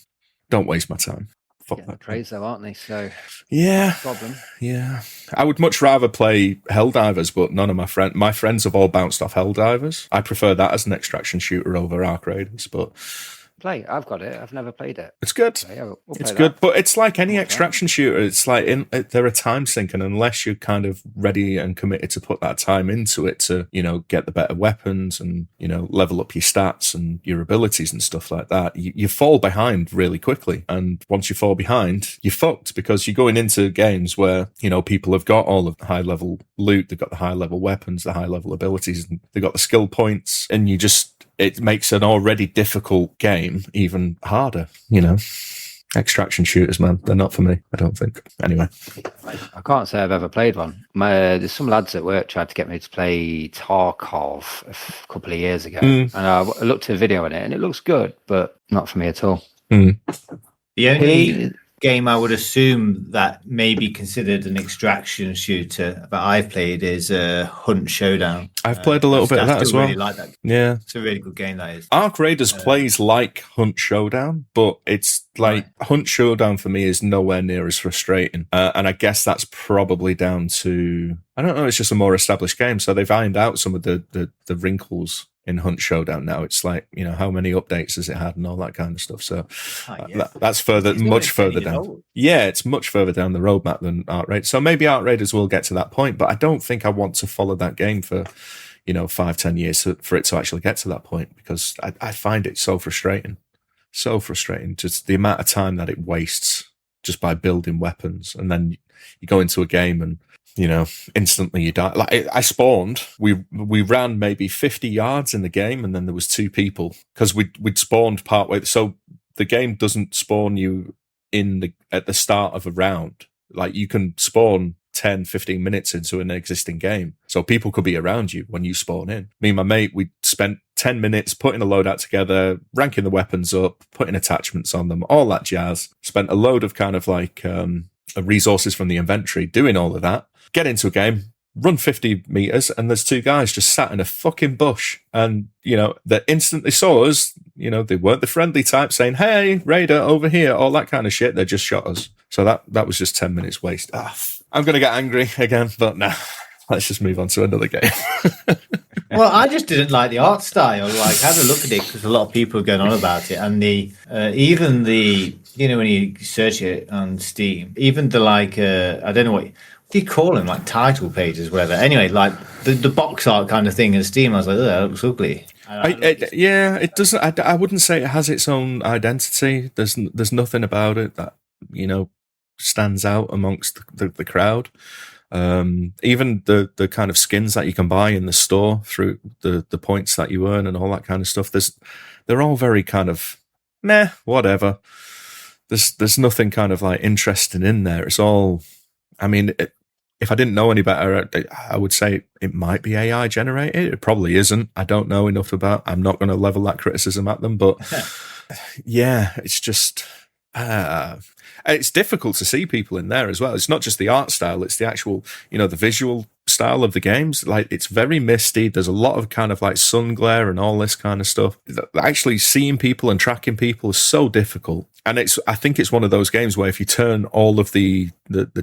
don't waste my time. Fuck that praise though, aren't they? So yeah, problem. Yeah, I would much rather play Helldivers, but none of my friends have all bounced off Helldivers. I prefer that as an extraction shooter over Arc Raiders, but. I've got it. I've never played it. It's good. So, yeah, it's good, but it's like any extraction shooter. It's like they're a time sink, and unless you're kind of ready and committed to put that time into it to, get the better weapons and, level up your stats and your abilities and stuff like that, you fall behind really quickly. And once you fall behind, you're fucked, because you're going into games where, people have got all of the high level loot, they've got the high level weapons, the high level abilities, and they've got the skill points, and it makes an already difficult game even harder, Extraction shooters, man, they're not for me, I don't think. Anyway. I can't say I've ever played one. There's some lads at work tried to get me to play Tarkov a couple of years ago. And I looked at a video on it, and it looks good, but not for me at all. The only game I would assume that may be considered an extraction shooter that I've played is Hunt Showdown. I've played a little bit of that as well. Really like that. Yeah, it's a really good game, that is. Arc Raiders plays like Hunt Showdown, but it's like Hunt Showdown for me is nowhere near as frustrating, and I guess that's probably down to, I don't know, it's just a more established game, so they've ironed out some of the wrinkles in Hunt Showdown now. It's like, how many updates has it had and all that kind of stuff. So that's much further down. Old. Yeah, it's much further down the roadmap than Arc Raiders. So maybe Arc Raiders will get to that point, but I don't think I want to follow that game for, 5-10 years for it to actually get to that point, because I find it so frustrating. So frustrating. Just the amount of time that it wastes just by building weapons. And then you go into a game and, instantly you die. Like, I spawned, we ran maybe 50 yards in the game, and then there was 2 people, because we'd spawned partway. So the game doesn't spawn you at the start of a round. Like, you can spawn 10, 15 minutes into an existing game. So people could be around you when you spawn in. Me and my mate, we spent 10 minutes putting a loadout together, ranking the weapons up, putting attachments on them, all that jazz. Spent a load of kind of like resources from the inventory doing all of that. Get into a game, run 50 meters, and there's 2 guys just sat in a fucking bush. And, they instantly saw us. They weren't the friendly type saying, "Hey, Raider, over here," all that kind of shit. They just shot us. So that was just 10 minutes waste. I'm going to get angry again, but nah, let's just move on to another game. Well, I just didn't like the art style. Like, I had a look at it because a lot of people are going on about it. And even the, when you search it on Steam, even the I don't know what do you call them, like title pages, whatever. Anyway, like the box art kind of thing in Steam, I was like, oh, that looks ugly. It doesn't. I wouldn't say it has its own identity. There's nothing about it that stands out amongst the crowd. Even the kind of skins that you can buy in the store through the points that you earn and all that kind of stuff. They're all very kind of meh, whatever. There's nothing kind of like interesting in there. It's all. I mean, if I didn't know any better, I would say it might be AI generated. It probably isn't. I don't know enough about. I'm not going to level that criticism at them, but yeah, it's just. It's difficult to see people in there as well. It's not just the art style; it's the actual, the visual style of the games. Like, it's very misty. There's a lot of kind of like sun glare and all this kind of stuff. Actually, seeing people and tracking people is so difficult. And I think it's one of those games where if you turn all of the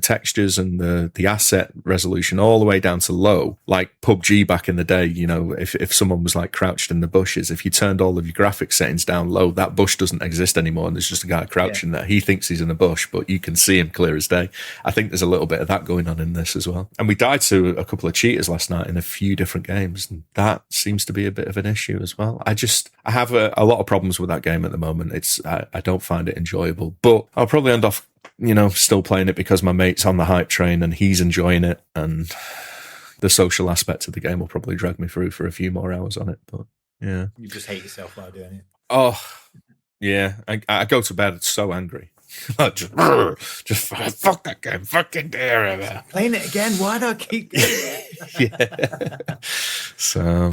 textures and the asset resolution all the way down to low, like PUBG back in the day, if someone was like crouched in the bushes, if you turned all of your graphics settings down low, that bush doesn't exist anymore, and there's just a guy crouching there. He thinks he's in a bush, but you can see him clear as day. I think there's a little bit of that going on in this as well. And we died to a couple of cheaters last night in a few different games, and that seems to be a bit of an issue as well. I have a lot of problems with that game at the moment. I don't find it enjoyable, but I'll probably end off still playing it because my mate's on the hype train and he's enjoying it, and the social aspect of the game will probably drag me through for a few more hours on it. But yeah, you just hate yourself while doing it. Oh yeah, I go to bed so angry. just fuck that game, fucking dare it. Playing it again, why do I keep doing it? Yeah. So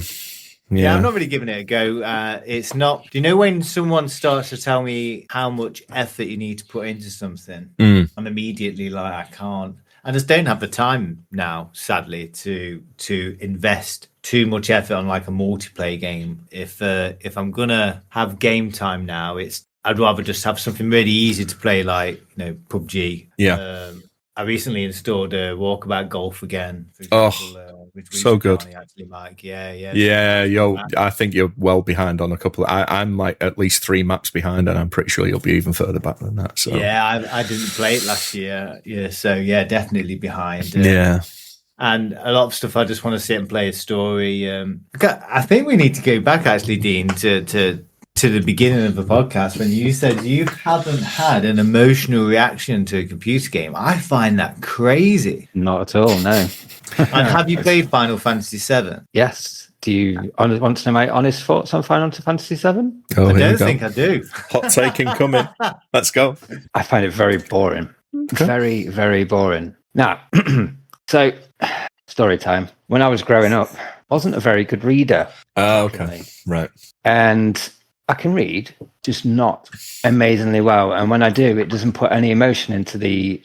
Yeah, I'm not really giving it a go. It's not. Do you know when someone starts to tell me how much effort you need to put into something? I'm immediately like, I can't. I just don't have the time now, sadly, to invest too much effort on like a multiplayer game. If I'm gonna have game time now, I'd rather just have something really easy to play, like PUBG. Yeah. I recently installed Walkabout Golf again, for example, which so good. Johnny, actually, Mike. Yeah. Yeah, I think you're well behind on a couple. I'm like at least 3 maps behind, and I'm pretty sure you'll be even further back than that. So yeah, I didn't play it last year. Yeah, so yeah, definitely behind. Yeah. And a lot of stuff I just want to sit and play a story. I think we need to go back, actually, Dean, to the beginning of the podcast when you said you haven't had an emotional reaction to a computer game. I find that crazy. Not at all, no. And have you played Final Fantasy VII? Yes. Do you want to know my honest thoughts on Final Fantasy VII? Oh, I don't think I do. Hot take incoming. Let's go. I find it very boring. Okay. Very, very boring. Now, so story time. When I was growing up, I wasn't a very good reader. Oh, okay. Right. And I can read, just not amazingly well. And when I do, it doesn't put any emotion into the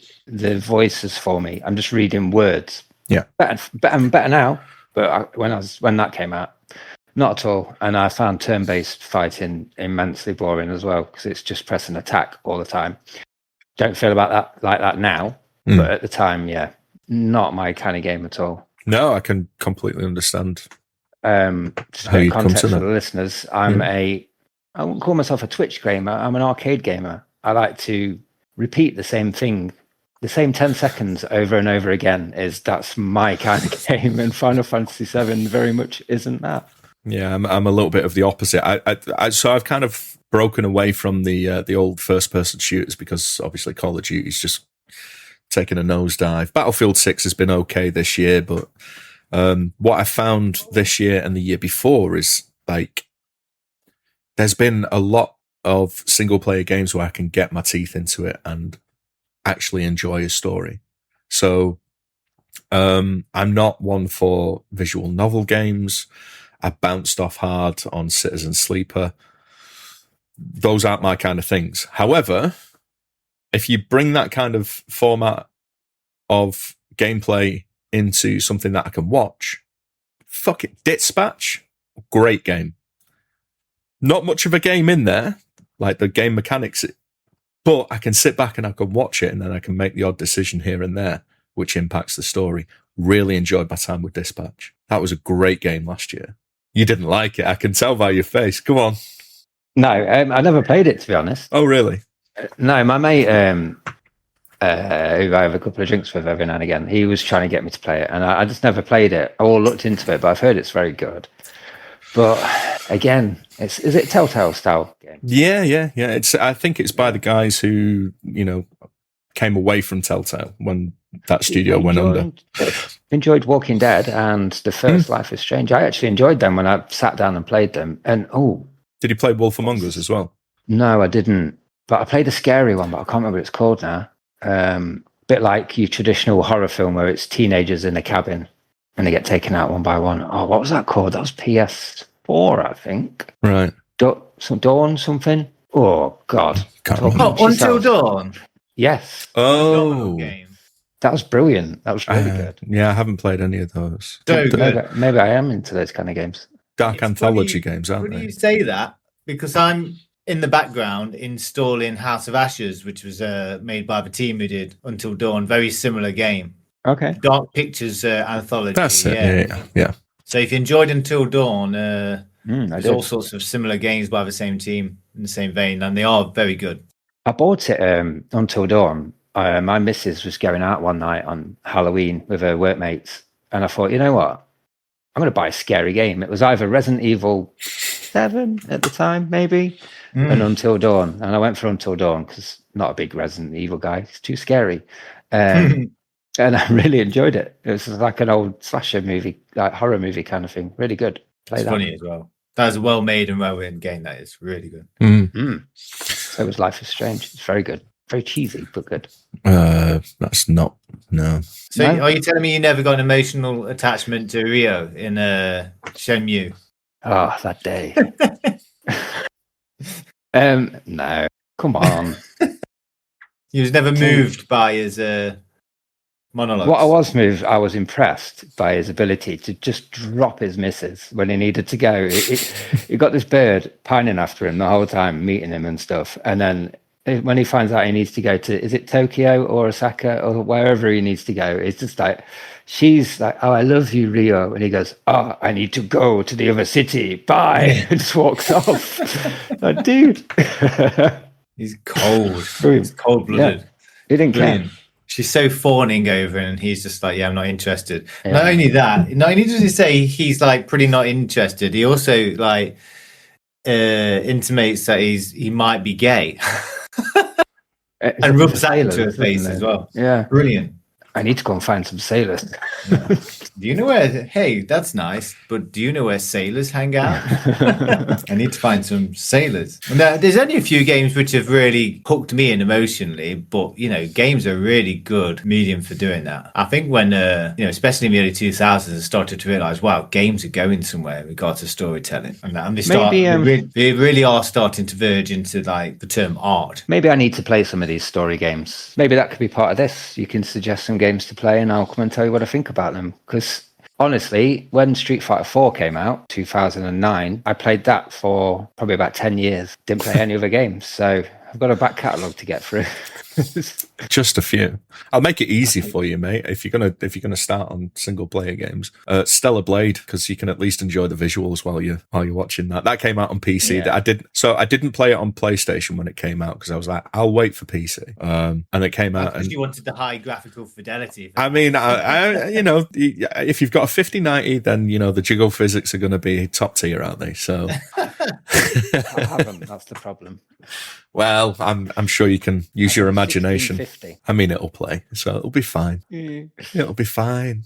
voices for me. I'm just reading words. Yeah. Better now. But when that came out, not at all. And I found turn-based fighting immensely boring as well, because it's just press and attack all the time. Don't feel like that now. But at the time, yeah, not my kind of game at all. No, I can completely understand. Just for context for the listeners, I wouldn't call myself a Twitch gamer. I'm an arcade gamer. I like to repeat the same thing, the same 10 seconds over and over again. That's my kind of game, and Final Fantasy VII very much isn't that. Yeah, I'm a little bit of the opposite. So I've kind of broken away from the old first-person shooters, because obviously Call of Duty's just taken a nosedive. Battlefield 6 has been okay this year, but what I found this year and the year before is like, there's been a lot of single player games where I can get my teeth into it and actually enjoy a story. So I'm not one for visual novel games. I bounced off hard on Citizen Sleeper. Those aren't my kind of things. However, if you bring that kind of format of gameplay into something that I can watch, fuck it. Dispatch, great game. Not much of a game in there, like the game mechanics, but I can sit back and I can watch it, and then I can make the odd decision here and there, which impacts the story. Really enjoyed my time with Dispatch. That was a great game last year. You didn't like it, I can tell by your face. Come on. No, I never played it, to be honest. Oh, really? No, my mate, who I have a couple of drinks with every now and again, he was trying to get me to play it, and I just never played it or looked into it, but I've heard it's very good. But again, is it Telltale style game? Yeah. I think it's by the guys who, came away from Telltale when that studio went under. Enjoyed Walking Dead and the first Life is Strange. I actually enjoyed them when I sat down and played them. And did you play Wolf Among Us as well? No, I didn't. But I played a scary one, but I can't remember what it's called now. Bit like your traditional horror film where it's teenagers in a cabin and they get taken out one by one. Oh, what was that called? That was PS4, I think. Right. Dawn something? Oh, God. Until Dawn? Yes. Oh. That was brilliant. That was really good. Yeah, I haven't played any of those. So good. Maybe I am into those kind of games. Dark anthology games, aren't they? When you say that, because I'm in the background installing House of Ashes, which was made by the team who did Until Dawn. Very similar game. Okay. Dark Pictures anthology. That's it. Yeah. So if you enjoyed Until Dawn, there's all sorts of similar games by the same team in the same vein, and they are very good. I bought it Until Dawn. My missus was going out one night on Halloween with her workmates, and I thought, you know what? I'm going to buy a scary game. It was either Resident Evil 7 at the time, maybe, and Until Dawn. And I went for Until Dawn because not a big Resident Evil guy. It's too scary. And I really enjoyed it. It was like an old slasher movie, like horror movie kind of thing. Really good. It's funny as well. That was a well-made and well-written game. That is really good. So was Life is Strange. It's very good. Very cheesy, but good. That's not, no. So are you telling me you never got an emotional attachment to Rio in Shenmue? Oh, that day. No, come on. He was never moved by his monologues. What I was impressed by his ability to just drop his misses when he needed to go. He got this bird pining after him the whole time, meeting him and stuff. And then when he finds out he needs to go to, is it Tokyo or Osaka or wherever he needs to go, it's just like, she's like, oh, I love you, Rio. And he goes, oh, I need to go to the other city. Bye. And just walks off. Like, dude. He's cold. He's cold-blooded. Yeah, he didn't care. She's so fawning over him, and he's just like, yeah, I'm not interested. Yeah. Not only does he say he's like pretty not interested, he also like intimates that he might be gay. And rubs that into her face as well. Yeah. Brilliant. I need to go and find some sailors. Yeah. Do you know where, hey, that's nice, but do you know where sailors hang out? I need to find some sailors. Now, there's only a few games which have really hooked me in emotionally, but, you know, games are a really good medium for doing that. I think when, you know, especially in the early 2000s, I started to realise, wow, games are going somewhere in regards to storytelling. And they really are starting to verge into, like, the term art. Maybe I need to play some of these story games. Maybe that could be part of this. You can suggest some games to play and I'll come and tell you what I think about them. Because honestly, when Street Fighter 4 came out, 2009, I played that for probably about 10 years. Didn't play any other games. So I've got a back catalogue to get through. Just a few. I'll make it easy for you, mate. If you're gonna start on single player games, Stellar Blade, because you can at least enjoy the visuals while you're watching that. That came out on PC. Yeah. I didn't play it on PlayStation when it came out because I was like, I'll wait for PC. And it came out because you wanted the high graphical fidelity. I mean, I you know, if you've got a 5090, then you know the jiggle physics are going to be top tier, aren't they? So I haven't. That's the problem. Well, I'm sure you can use your imagination. 1650. I mean, it'll play, so it'll be fine. It'll be fine.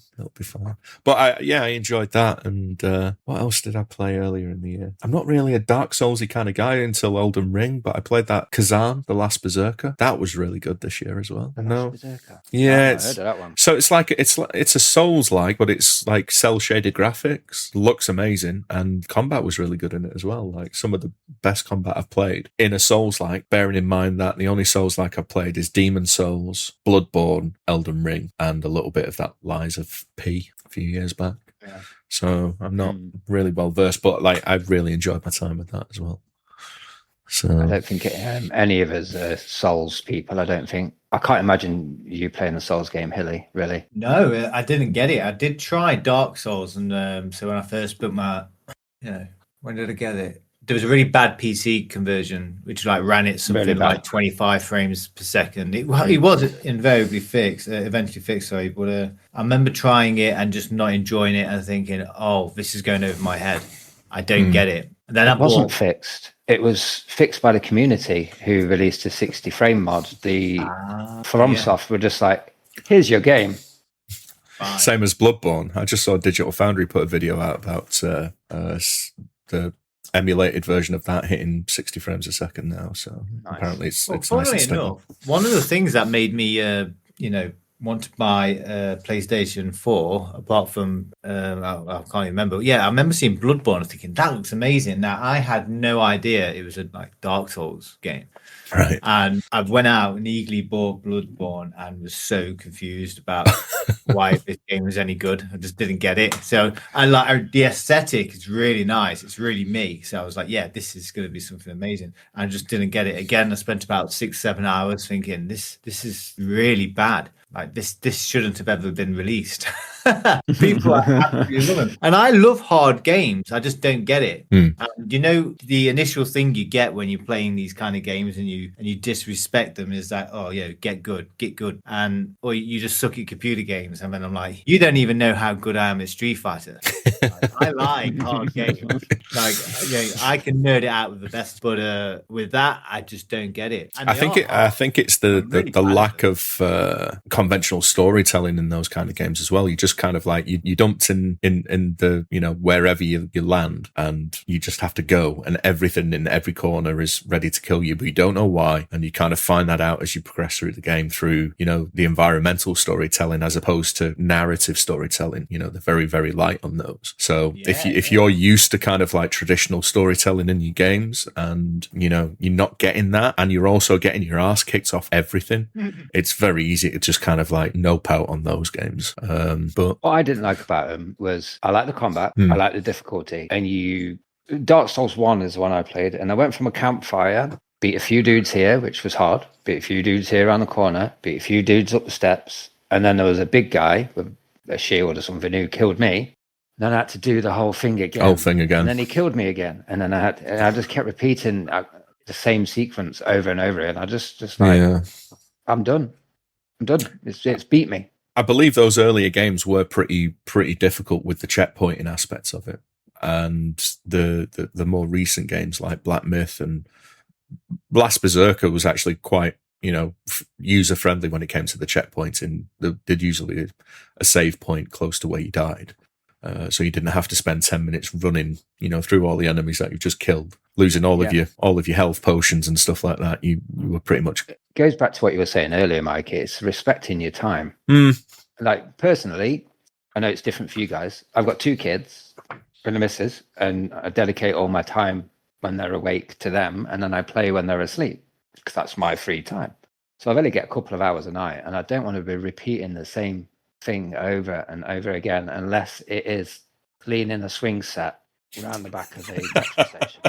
But I enjoyed that. And what else did I play earlier in the year? I'm not really a Dark Soulsy kind of guy until Elden Ring, but I played that Kazan, The Last Berserker. That was really good this year as well. Berserker. Yeah, I heard of that one. So it's like it's a Souls-like, but it's like cel-shaded graphics. Looks amazing, and combat was really good in it as well. Like some of the best combat I've played in a Souls-like. Bearing in mind that the only Souls-like I've played is Demon Souls, Bloodborne, Elden Ring, and a little bit of that Lies of P a few years back. Yeah. So I'm not really well versed, but like I've really enjoyed my time with that as well. So I don't think any of us are Souls people. I don't think. I can't imagine you playing a Souls game, Hilly. Really? No, I didn't get it. I did try Dark Souls, and so when I first put when did I get it? There was a really bad PC conversion, which like ran it something really like 25 frames per second. It was invariably fixed, eventually fixed, sorry. But I remember trying it and just not enjoying it and thinking, oh, this is going over my head. I don't get it. And then it wasn't fixed. It was fixed by the community who released a 60 frame mod. FromSoft were just like, here's your game. Fine. Same as Bloodborne. I just saw Digital Foundry put a video out about the emulated version of that hitting 60 frames a second now. So apparently it's nice and stable. One of the things that made me, want to buy a PlayStation 4, apart from, I can't remember. Yeah, I remember seeing Bloodborne and thinking, that looks amazing. Now, I had no idea it was a Dark Souls game. Right. And I went out and eagerly bought Bloodborne and was so confused about why this game was any good. I just didn't get it. So the aesthetic is really nice. It's really me. So I was like, yeah, this is going to be something amazing. I just didn't get it. Again, I spent about 6-7 hours thinking this is really bad. Like this shouldn't have ever been released. People are absolutely love them. And I love hard games. I just don't get it. The initial thing you get when you're playing these kind of games and you disrespect them is that, oh yeah, get good, or you just suck at computer games. And then I'm like, you don't even know how good I am at Street Fighter. I like hard games. I can nerd it out with the best, but with that, I just don't get it. And I think it's the lack of conventional storytelling in those kind of games as well. You just just kind of like you dumped in the, you know, wherever you land, and you just have to go, and everything in every corner is ready to kill you, but you don't know why. And you kind of find that out as you progress through the game through, you know, the environmental storytelling as opposed to narrative storytelling. You know, they're very, very light on those. So if you're used to kind of like traditional storytelling in your games, and, you know, you're not getting that, and you're also getting your ass kicked off everything, it's very easy to just kind of like nope out on those games. But what I didn't like about them was I like the combat, I like the difficulty, and Dark Souls 1 is the one I played, and I went from a campfire, beat a few dudes here, which was hard, beat a few dudes here around the corner, beat a few dudes up the steps, and then there was a big guy with a shield or something who killed me. Then I had to do the whole thing again. And then he killed me again. And then I just kept repeating the same sequence over and over. And I just like, I'm done. It's beat me. I believe those earlier games were pretty difficult with the checkpointing aspects of it. And the more recent games like Black Myth and Last Berserker was actually quite, you know, user friendly when it came to the checkpointing. There did usually a save point close to where you died. So you didn't have to spend 10 minutes running, you know, through all the enemies that you've just killed, losing all of your health potions and stuff like that. You were pretty much. It goes back to what you were saying earlier, Mike. It's respecting your time. Like personally, I know it's different for you guys. I've got 2 kids and a missus, and I dedicate all my time when they're awake to them, and then I play when they're asleep because that's my free time. So I only get a couple of hours a night, and I don't want to be repeating the same thing over and over again unless it is cleaning a swing set around the back of the metro station.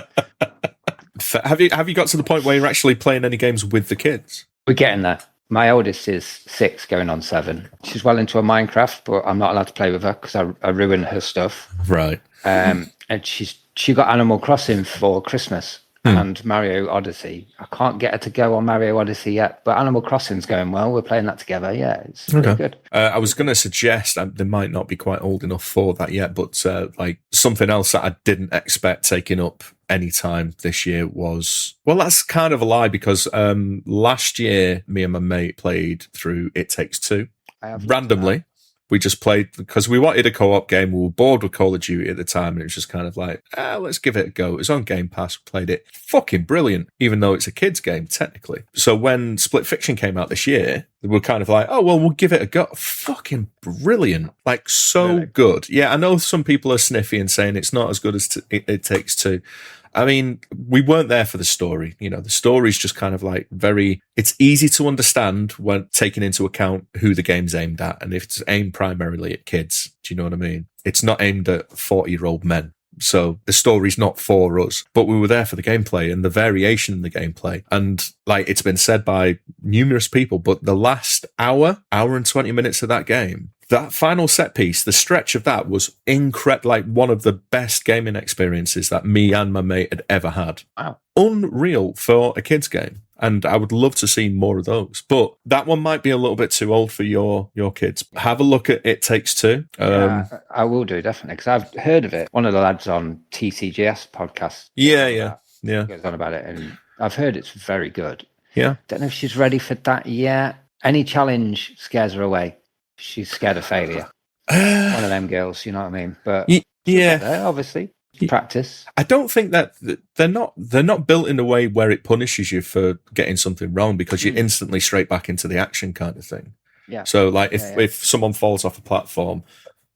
Have you got to the point where you're actually playing any games with the kids? We're getting there. My oldest is 6 going on 7. She's well into a Minecraft, but I'm not allowed to play with her because I ruin her stuff. Right. And she got Animal Crossing for Christmas and Mario Odyssey. I can't get her to go on Mario Odyssey yet, but Animal Crossing's going well. We're playing that together. Yeah, it's really good. I was going to suggest they might not be quite old enough for that yet, but like something else that I didn't expect taking up any time this year was, well, that's kind of a lie because last year me and my mate played through It Takes Two randomly. We just played because we wanted a co-op game. We were bored with Call of Duty at the time, and it was just kind of like, let's give it a go. It was on Game Pass. We played it. Fucking brilliant, even though it's a kid's game, technically. So when Split Fiction came out this year, we were kind of like, oh, well, we'll give it a go. Fucking brilliant. Like, so really good. Yeah, I know some people are sniffy and saying it's not as good as It Takes Two. I mean, we weren't there for the story. You know, the story's just kind of like it's easy to understand when taking into account who the game's aimed at. And if it's aimed primarily at kids, do you know what I mean? It's not aimed at 40-year-old men. So the story's not for us, but we were there for the gameplay and the variation in the gameplay. And like it's been said by numerous people, but the last hour and 20 minutes of that game, that final set piece, the stretch of that was incredible, like one of the best gaming experiences that me and my mate had ever had. Wow. Unreal for a kid's game. And I would love to see more of those. But that one might be a little bit too old for your kids. Have a look at It Takes Two. I will do, definitely, because I've heard of it. One of the lads on TCGS podcast. Yeah. Goes on about it, and I've heard it's very good. Yeah. Don't know if she's ready for that yet. Any challenge scares her away. She's scared of failure. One of them girls, you know what I mean? But yeah, obviously. Practice. I don't think that they're not built in a way where it punishes you for getting something wrong because you're instantly straight back into the action kind of thing. Yeah. So like if someone falls off a platform,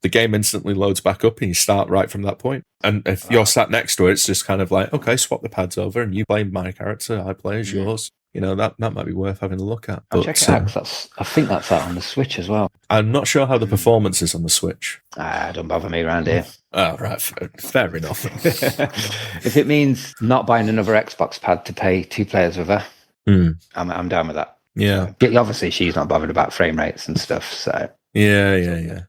the game instantly loads back up and you start right from that point. And if you're sat next to it, it's just kind of like, okay, swap the pads over and you play my character, I play as yours. You know, that might be worth having a look at. I'll check it out because I think that's out on the Switch as well. I'm not sure how the performance is on the Switch. Don't bother me around here. Oh, right. Fair enough. If it means not buying another Xbox pad to play 2 players with her, I'm down with that. Yeah. So, obviously, she's not bothered about frame rates and stuff. So Yeah.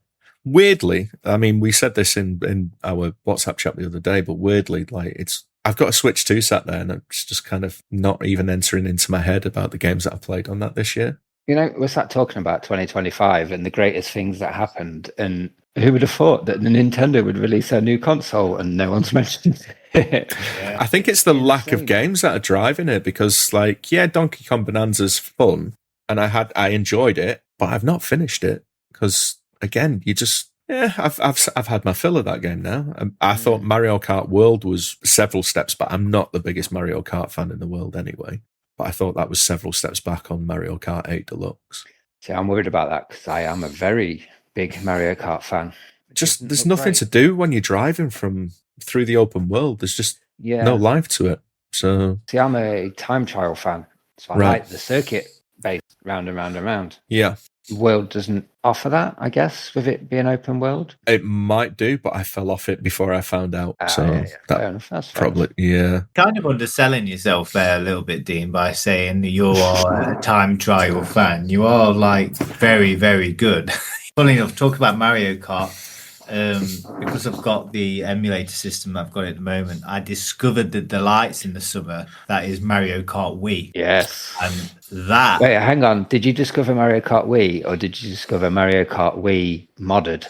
Weirdly, I mean, we said this in our WhatsApp chat the other day, but weirdly, like I've got a Switch 2 sat there and it's just kind of not even entering into my head about the games that I've played on that this year. You know, we're sat talking about 2025 and the greatest things that happened. And who would have thought that Nintendo would release a new console and no one's mentioned it? Yeah. I think it's the lack of games that are driving it because, like, Donkey Kong Bonanza's fun and I enjoyed it, but I've not finished it because, again, Yeah, I've had my fill of that game now. I thought Mario Kart World was several steps back. I'm not the biggest Mario Kart fan in the world anyway, but I thought that was several steps back on Mario Kart 8 Deluxe. See, I'm worried about that because I am a very big Mario Kart fan. Just there's nothing to do when you're driving through the open world. There's just no life to it. So see, I'm a time trial fan, so I like the circuit based round and round and round. Yeah. World doesn't offer that, I guess, with it being open world. It might do, but I fell off it before I found out. Fair enough. That's probably kind of underselling yourself there a little bit, Dean, by saying that you're a time trial fan. You are like very, very good. Funny enough, talk about Mario Kart. Because I've got the emulator system I've got at the moment, I discovered the delights in the summer that is Mario Kart Wii. Yes. And that... Wait, hang on. Did you discover Mario Kart Wii or did you discover Mario Kart Wii modded?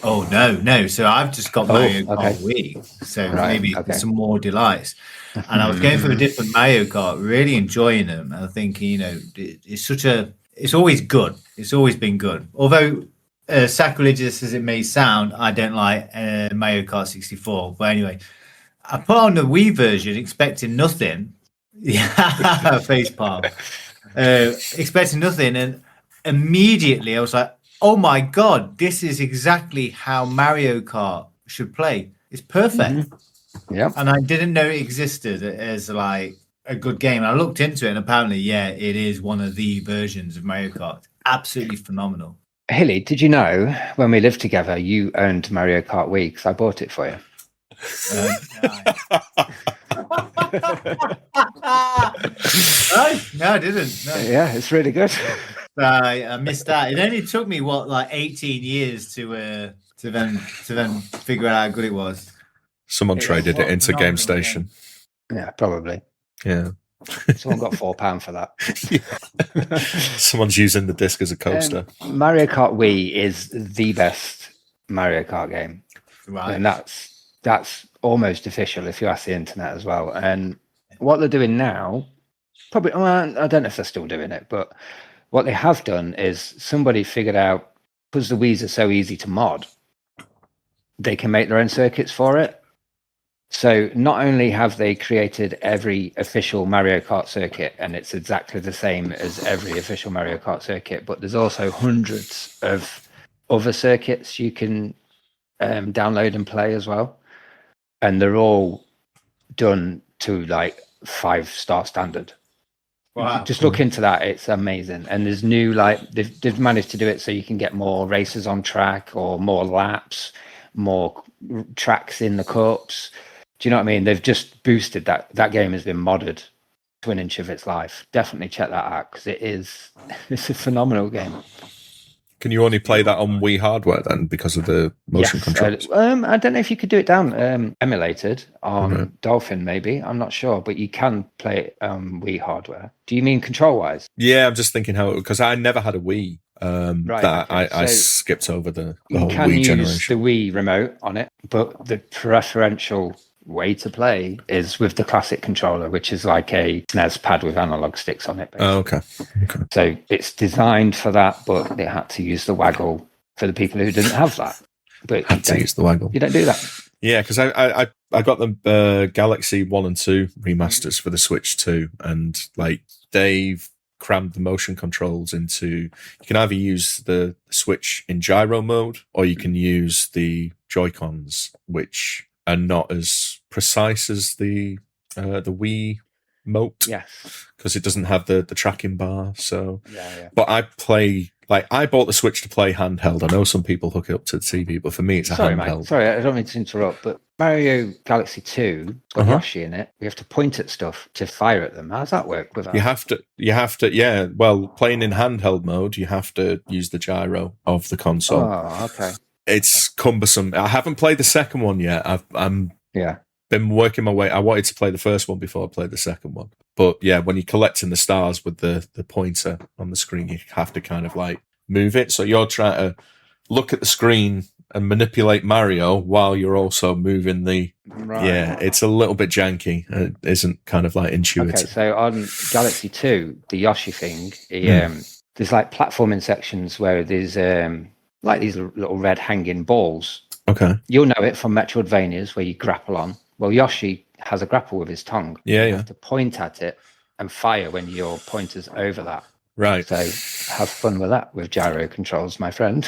Oh, no. So I've just got Mario Kart Wii. So maybe some more delights. And I was going through a different Mario Kart, really enjoying them. And I think, it's always good. It's always been good. Although... sacrilegious as it may sound, I don't like Mario Kart 64. But anyway, I put on the Wii version expecting nothing. Yeah, face palm. Expecting nothing, and immediately I was like, "Oh my god, this is exactly how Mario Kart should play. It's perfect." Mm-hmm. Yeah, and I didn't know it existed as like a good game. I looked into it, and apparently, it is one of the versions of Mario Kart. Absolutely phenomenal. Hilly, did you know when we lived together, you owned Mario Kart Wii because I bought it for you? No, I didn't. No. Yeah, it's really good. I missed that. It only took me 18 years to then figure out how good it was. Someone traded it into Game Station. Yeah, probably. Yeah. Someone got £4 for that. Someone's using the disc as a coaster. Mario Kart Wii is the best Mario Kart game, right? And that's almost official if you ask the internet as well. And what they're doing now, probably I don't know if they're still doing it, but what they have done is somebody figured out, because the Wiis are so easy to mod, they can make their own circuits for it. So not only have they created every official Mario Kart circuit, and it's exactly the same as every official Mario Kart circuit, but there's also hundreds of other circuits you can download and play as well. And they're all done to like 5-star standard. Wow. Just look into that. It's amazing. And there's new, they've managed to do it so you can get more races on track or more laps, more tracks in the cups. Do you know what I mean? They've just boosted that. That game has been modded to an inch of its life. Definitely check that out because it's a phenomenal game. Can you only play that on Wii hardware then because of the motion controls? I don't know if you could do it down emulated on Dolphin, maybe. I'm not sure, but you can play it Wii hardware. Do you mean control-wise? Yeah, I'm just thinking because I never had a Wii. I skipped over the whole Wii generation. You can use the Wii remote on it, but the preferential way to play is with the classic controller, which is like a SNES pad with analog sticks on it. Basically. Oh, okay. So it's designed for that, but they had to use the waggle for the people who didn't have that. But had to use the waggle. You don't do that. Yeah, because I got the Galaxy 1 and 2 remasters for the Switch 2, and they've crammed the motion controls into. You can either use the Switch in gyro mode, or you can use the Joy-Cons, which are not as precise as the Wii Mote. Yes, because it doesn't have the tracking bar. So, yeah. But I play I bought the Switch to play handheld. I know some people hook it up to the TV, but for me, it's a handheld. Mate. Sorry, I don't mean to interrupt, but Mario Galaxy 2 got Yoshi in it. We have to point at stuff to fire at them. How does that work with that? You have to. Yeah. Well, playing in handheld mode, you have to use the gyro of the console. Oh, okay. It's cumbersome. I haven't played the second one yet. I'm been working my way. I wanted to play the first one before I played the second one. But yeah, when you're collecting the stars with the pointer on the screen, you have to kind of move it. So you're trying to look at the screen and manipulate Mario while you're also moving the. Right. Yeah, it's a little bit janky. It isn't kind of intuitive. Okay, so on Galaxy 2, the Yoshi thing, there's platforming sections where there's like these little red hanging balls. Okay. You'll know it from Metroidvanias where you grapple on. Well, Yoshi has a grapple with his tongue. Yeah, You have to point at it and fire when your pointer's over that. Right. So have fun with that with gyro controls, my friend.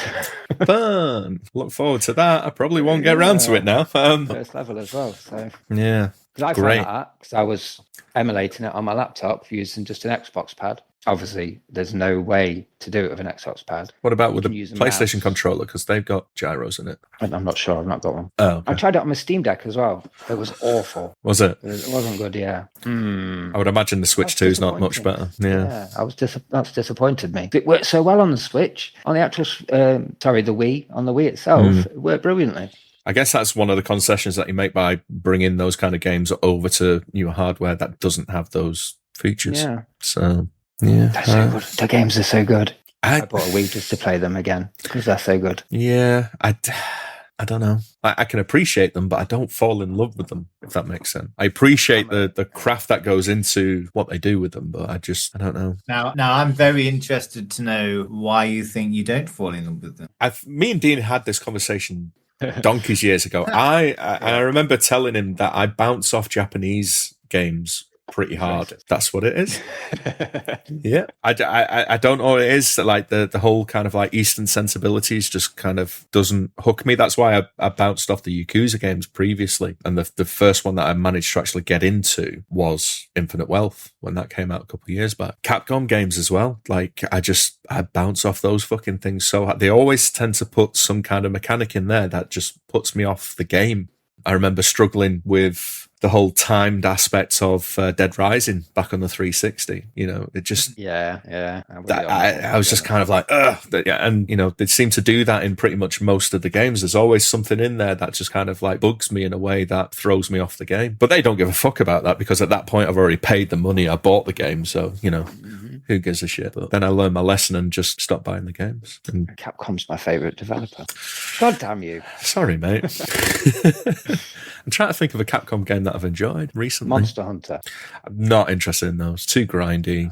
Fun. Look forward to that. I probably won't get around to it now. First level as well. So yeah. because I Great. found that because I was emulating it on my laptop using just an Xbox pad. Obviously, there's no way to do it with an Xbox pad. What about You with can the use a PlayStation mouse. controller? Because they've got gyros in it. I'm not sure. I've not got one. Oh, okay. I tried it on my Steam Deck as well. It was awful. Was it? It wasn't good. Yeah. I would imagine the Switch That's 2 is not much better. Yeah. I was that's disappointed me. It worked so well on the Switch. On the actual, the Wii. On the Wii itself, it worked brilliantly. I guess that's one of the concessions that you make by bringing those kind of games over to newer hardware that doesn't have those features. Yeah. So, yeah. They're so good. The games are so good. I I bought a Wii just to play them again because they're so good. Yeah. I don't know. I can appreciate them, but I don't fall in love with them, if that makes sense. I appreciate the craft that goes into what they do with them, but I don't know. Now I'm very interested to know why you think you don't fall in love with them. Me and Dean had this conversation donkeys years ago. I remember telling him that I bounce off Japanese games pretty hard. That's what it is. Yeah. I don't know what it is. Like the whole kind of like Eastern sensibilities just kind of doesn't hook me. That's why I bounced off the Yakuza games previously. And the first one that I managed to actually get into was Infinite Wealth when that came out a couple of years back. Capcom games as well. Like I bounce off those fucking things so hard. They always tend to put some kind of mechanic in there that just puts me off the game. I remember struggling with the whole timed aspects of Dead Rising back on the 360. It just Yeah. I was just kind of like, ugh. Yeah, and they seem to do that in pretty much most of the games. There's always something in there that just kind of like bugs me in a way that throws me off the game. But they don't give a fuck about that because at that point I've already paid the money. I bought the game, so who gives a shit? But then I learned my lesson and just stopped buying the games. And Capcom's my favourite developer. God damn you. sorry, mate. I'm trying to think of a Capcom game that I've enjoyed recently. Monster Hunter. I'm not interested in those. Too grindy.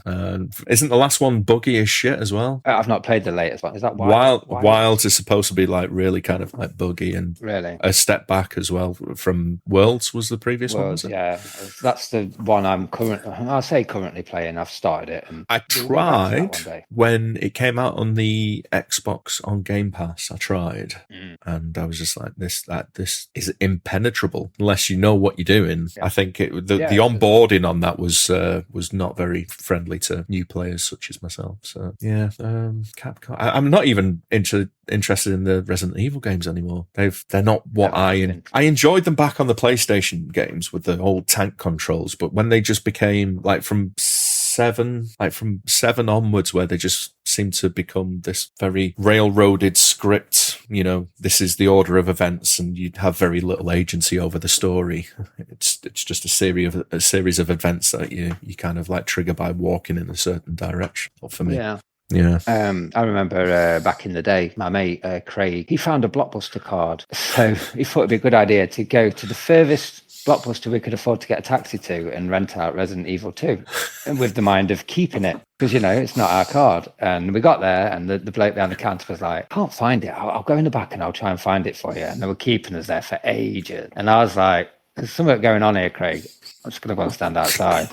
Isn't the last one buggy as shit as well? I've not played the latest one. Is that Wilds is supposed to be like really kind of like buggy and really a step back as well from Worlds was the previous one. Was it? Yeah, that's the one I'm currently playing. I've started it. And I tried when it came out on the Xbox on Game Pass. I tried, and I was just like, this is impenetrable unless you know what you're doing. Yeah. I think the onboarding on that was not very friendly to new players such as myself. So yeah, Capcom. I'm not even interested in the Resident Evil games anymore. They're not what I enjoyed them back on the PlayStation games with the old tank controls, but when they just became like from 7 onwards, where they just seem to become this very railroaded script, this is the order of events and you'd have very little agency over the story. It's just a series of events that you kind of like trigger by walking in a certain direction. For me. Yeah. I remember back in the day, my mate Craig, he found a Blockbuster card. So he thought it'd be a good idea to go to the furthest Blockbuster we could afford to get a taxi to and rent out Resident Evil 2, and with the mind of keeping it because it's not our card. And we got there and the bloke behind the counter was like, can't find it, I'll go in the back and I'll try and find it for you. And they were keeping us there for ages, and I was like, there's something going on here, Craig. I'm just going to go and stand outside.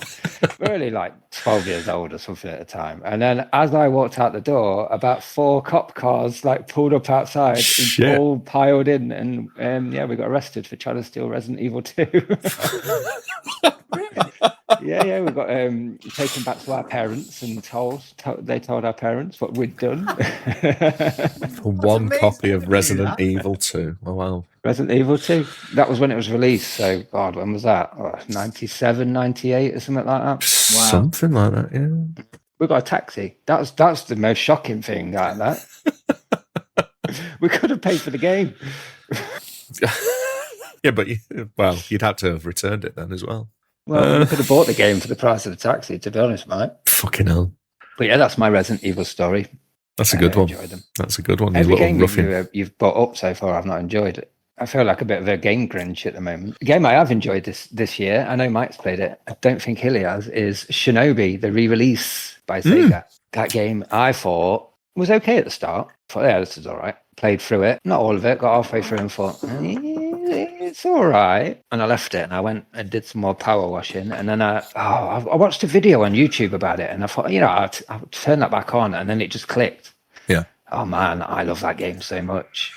We're only like 12 years old or something at the time. And then as I walked out the door, about 4 cop cars like pulled up outside and all piled in. And we got arrested for trying to steal Resident Evil 2. Yeah, we got taken back to our parents and they told our parents what we'd done. For one copy of Resident Evil 2. Oh, wow. Resident Evil 2. That was when it was released. So, God, when was that? 97, 98 or something like that? Wow. Something like that, yeah. We got a taxi. That's the most shocking thing out of that. We could have paid for the game. Yeah, but you'd have to have returned it then as well. Well, we could have bought the game for the price of the taxi, to be honest, mate. Fucking hell. But yeah, that's my Resident Evil story. That's a good one. Them. That's a good one. Every game you've brought up so far, I've not enjoyed it. I feel like a bit of a game Grinch at the moment. The game I have enjoyed this year, I know Mike's played it, I don't think Hilly has, is Shinobi, the re-release by Sega. That game, I thought, was okay at the start. Thought, yeah, this is all right. Played through it, not all of it. Got halfway through and thought, it's all right. And I left it and I went and did some more power washing. And then I watched a video on YouTube about it, and I thought, I'll turn that back on, and then it just clicked. Yeah. Oh man, I love that game so much.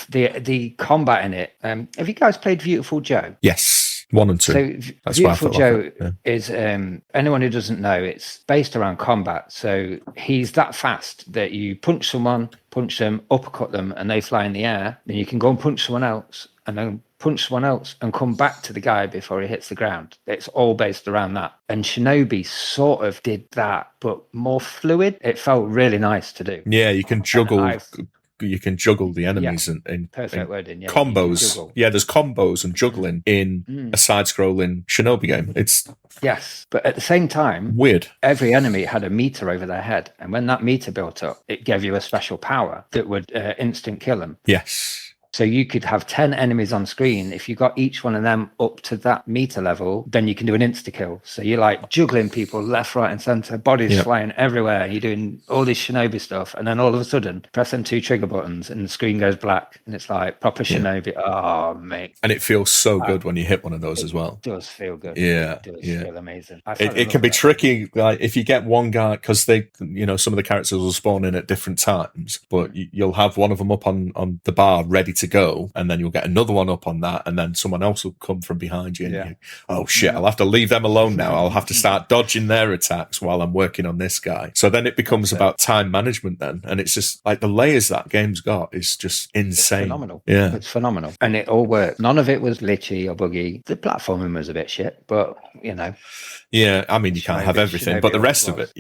The combat in it. Have you guys played Beautiful Joe? Yes, 1 and 2. So That's Beautiful Joe yeah. is anyone who doesn't know, it's based around combat. So he's that fast that you punch someone, punch them, uppercut them, and they fly in the air. Then you can go and punch someone else, and then punch someone else, and come back to the guy before he hits the ground. It's all based around that. And Shinobi sort of did that, but more fluid. It felt really nice to do. Yeah, you can juggle. You can juggle the enemies in perfect wording. Yeah, combos. Yeah, there's combos and juggling in a side-scrolling Shinobi game. It's but at the same time, weird. Every enemy had a meter over their head, and when that meter built up, it gave you a special power that would instant kill them. Yes. So you could have 10 enemies on screen. If you got each one of them up to that meter level, then you can do an insta-kill. So you're like juggling people left, right, and center, bodies flying everywhere. You're doing all this Shinobi stuff. And then all of a sudden, press them 2 trigger buttons and the screen goes black. And it's like proper Shinobi. Oh, mate. And it feels so good when you hit one of those as well. It does feel good. Yeah. It does feel amazing. It can be tricky. Like if you get one guy, because they, some of the characters will spawn in at different times, but you'll have one of them up on the bar ready to go, and then you'll get another one up on that, and then someone else will come from behind you, and you, oh shit, I'll have to leave them alone now. I'll have to start dodging their attacks while I'm working on this guy. So then it becomes about time management then, and it's just like the layers that game's got is just insane. It's phenomenal. Yeah, it's phenomenal, and it all worked. None of it was glitchy or buggy. The platforming was a bit shit, but yeah, I mean, you can't have everything, but the rest of it,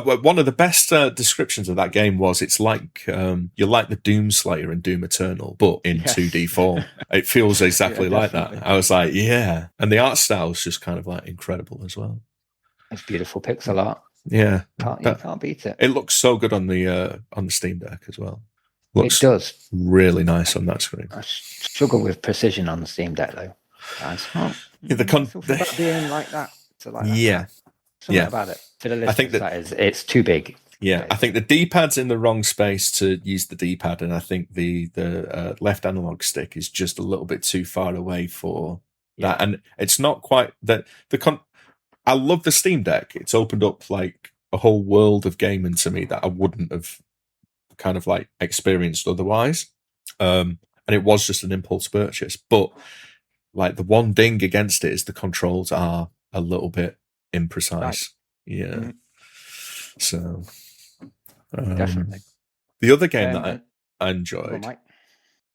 one of the best descriptions of that game was it's like you're like the Doom Slayer in Doom Eternal, but in 2D form. It feels exactly like that. I was like, yeah, and the art style is just kind of like incredible as well. It's beautiful pixel art. Yeah, you can't beat it. It looks so good on the Steam Deck as well. It does really nice on that screen. I struggle with precision on the Steam Deck though. About being like that. Something about it. For the listeners, I think that is, it's too big. Yeah, I think the D-pad's in the wrong space to use the D-pad, and I think the left analog stick is just a little bit too far away for that. And it's not quite that. I love the Steam Deck. It's opened up like a whole world of gaming to me that I wouldn't have kind of like experienced otherwise. And it was just an impulse purchase, but like the one ding against it is the controls are a little bit imprecise. Right. Yeah. So definitely. The other game that I enjoyed.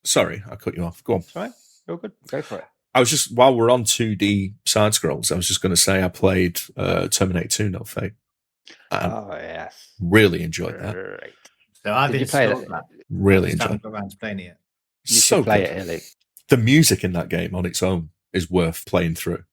Sorry, I cut you off. Go on. That's right. You're good. Go for it. I was just, while we're on 2D side scrolls, I was just going to say I played Terminator 2 No Fate. Yes. Really enjoyed that. Right. So I've installed that. Really enjoyed around playing it. You should play it, Hilly. The music in that game on its own is worth playing through.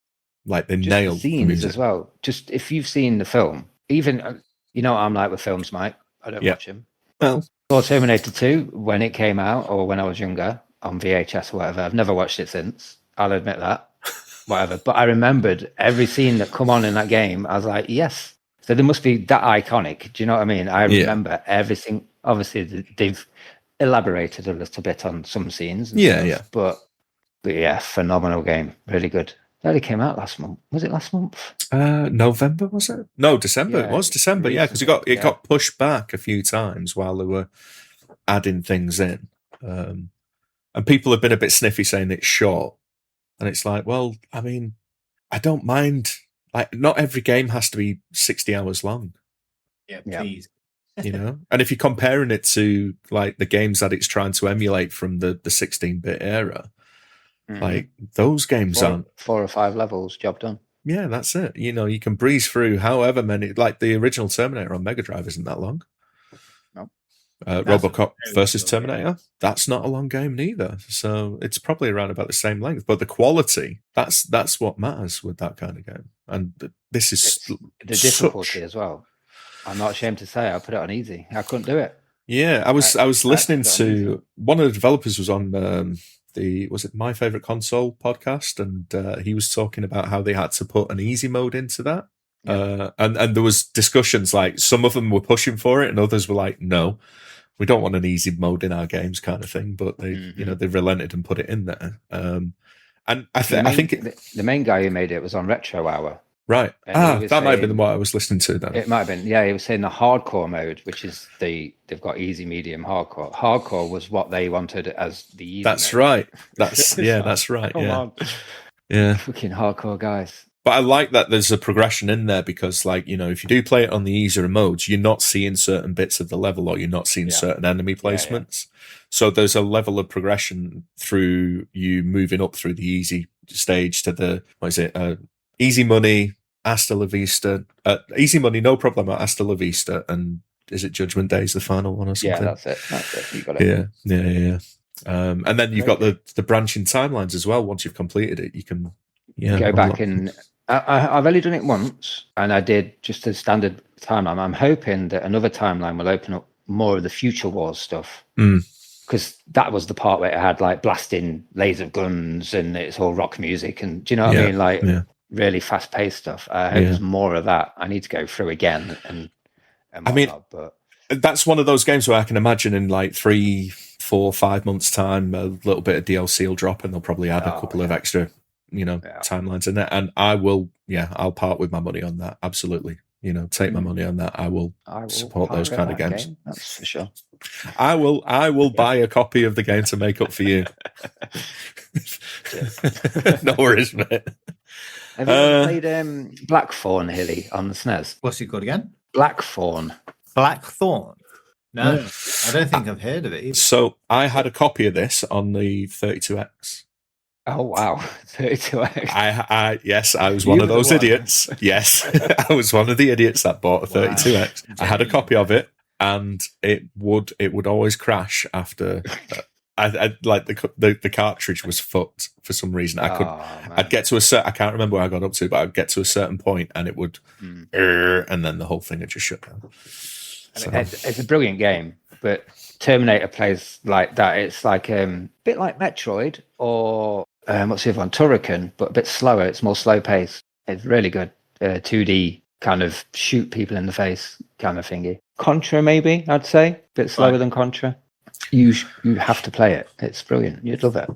Like they nailed the scenes as well. Just if you've seen the film, even you know what I'm like with films, Mike. I don't watch them. Well, or Terminator 2 when it came out, or when I was younger on VHS or whatever. I've never watched it since. I'll admit that. Whatever. But I remembered every scene that come on in that game. I was like, yes. So they must be that iconic. Do you know what I mean? I remember everything. Obviously, they've elaborated a little bit on some scenes. But yeah, phenomenal game. Really good. It only came out last month. Was it last month? November, was it? No, December. It was December, because it got pushed back a few times while they were adding things in. And people have been a bit sniffy saying it's short. And it's like, well, I mean, I don't mind. Like, not every game has to be 60 hours long. Yeah, please. And if you're comparing it to like the games that it's trying to emulate from the 16-bit era, like those games aren't 4 or 5 levels, job done. Yeah, that's it. You can breeze through however many. Like the original Terminator on Mega Drive isn't that long. No. RoboCop versus Terminator, that's not a long game neither. So it's probably around about the same length. But the quality, that's what matters with that kind of game. And this is the difficulty as well. I'm not ashamed to say I put it on easy. I couldn't do it. Yeah, I was listening to one of the developers was on was it My Favorite Console podcast, and he was talking about how they had to put an easy mode into that. And there was discussions, like some of them were pushing for it and others were like, no, we don't want an easy mode in our games kind of thing, but they they relented and put it in there. And I think the main guy who made it was on Retro Hour. Right. That might have been what I was listening to then. It might have been. Yeah, he was saying the hardcore mode, which is they've got easy, medium, hardcore. Hardcore was what they wanted as the easy That's mode. Right. That's right. Come on. Yeah. Fucking hardcore guys. But I like that there's a progression in there because, like, if you do play it on the easier modes, you're not seeing certain bits of the level or you're not seeing certain enemy placements. So there's a level of progression through you moving up through the easy stage to the, easy money, Hasta La Vista. Easy money, no problem at Hasta La Vista. And is it Judgment Day is the final one or something? Yeah, that's it. You got it. Yeah. And then you've got the branching timelines as well. Once you've completed it, you can go back and I've only done it once, and I did just a standard timeline. I'm hoping that another timeline will open up more of the Future Wars stuff, because that was the part where it had like blasting laser guns and it's all rock music, and do you know what I mean? Like really fast paced stuff. I hope there's more of that. I need to go through again and whatnot, but that's one of those games where I can imagine in like 3, 4, 5 months time, a little bit of DLC will drop and they'll probably add a couple of extra timelines in there, and I'll part with my money on that. Absolutely. Take my money on that. I will support those kind of games. That's for sure. I will buy a copy of the game to make up for you. No worries, mate. Have you ever played Blackthorn, Hilly, on the SNES? What's it called again? Blackthorn. Blackthorn? No, I don't think I've heard of it either. So I had a copy of this on the 32X. Oh wow, 32X. Yes, I was one of those idiots. Yes, I was one of the idiots that bought a 32X. Wow. I had a copy of it, and it would always crash after. I like the cartridge was fucked for some reason. I'd get to I can't remember where I got up to, but I'd get to a certain point, and it would, and then the whole thing would just shut down. So. It's a brilliant game, but Terminator plays like that. It's like a bit like Metroid or what's the other one? Turrican, but a bit slower. It's more slow paced. It's really good. 2D kind of shoot people in the face kind of thingy. Contra, maybe I'd say a bit slower than Contra. You have to play it. It's brilliant. You'd love it.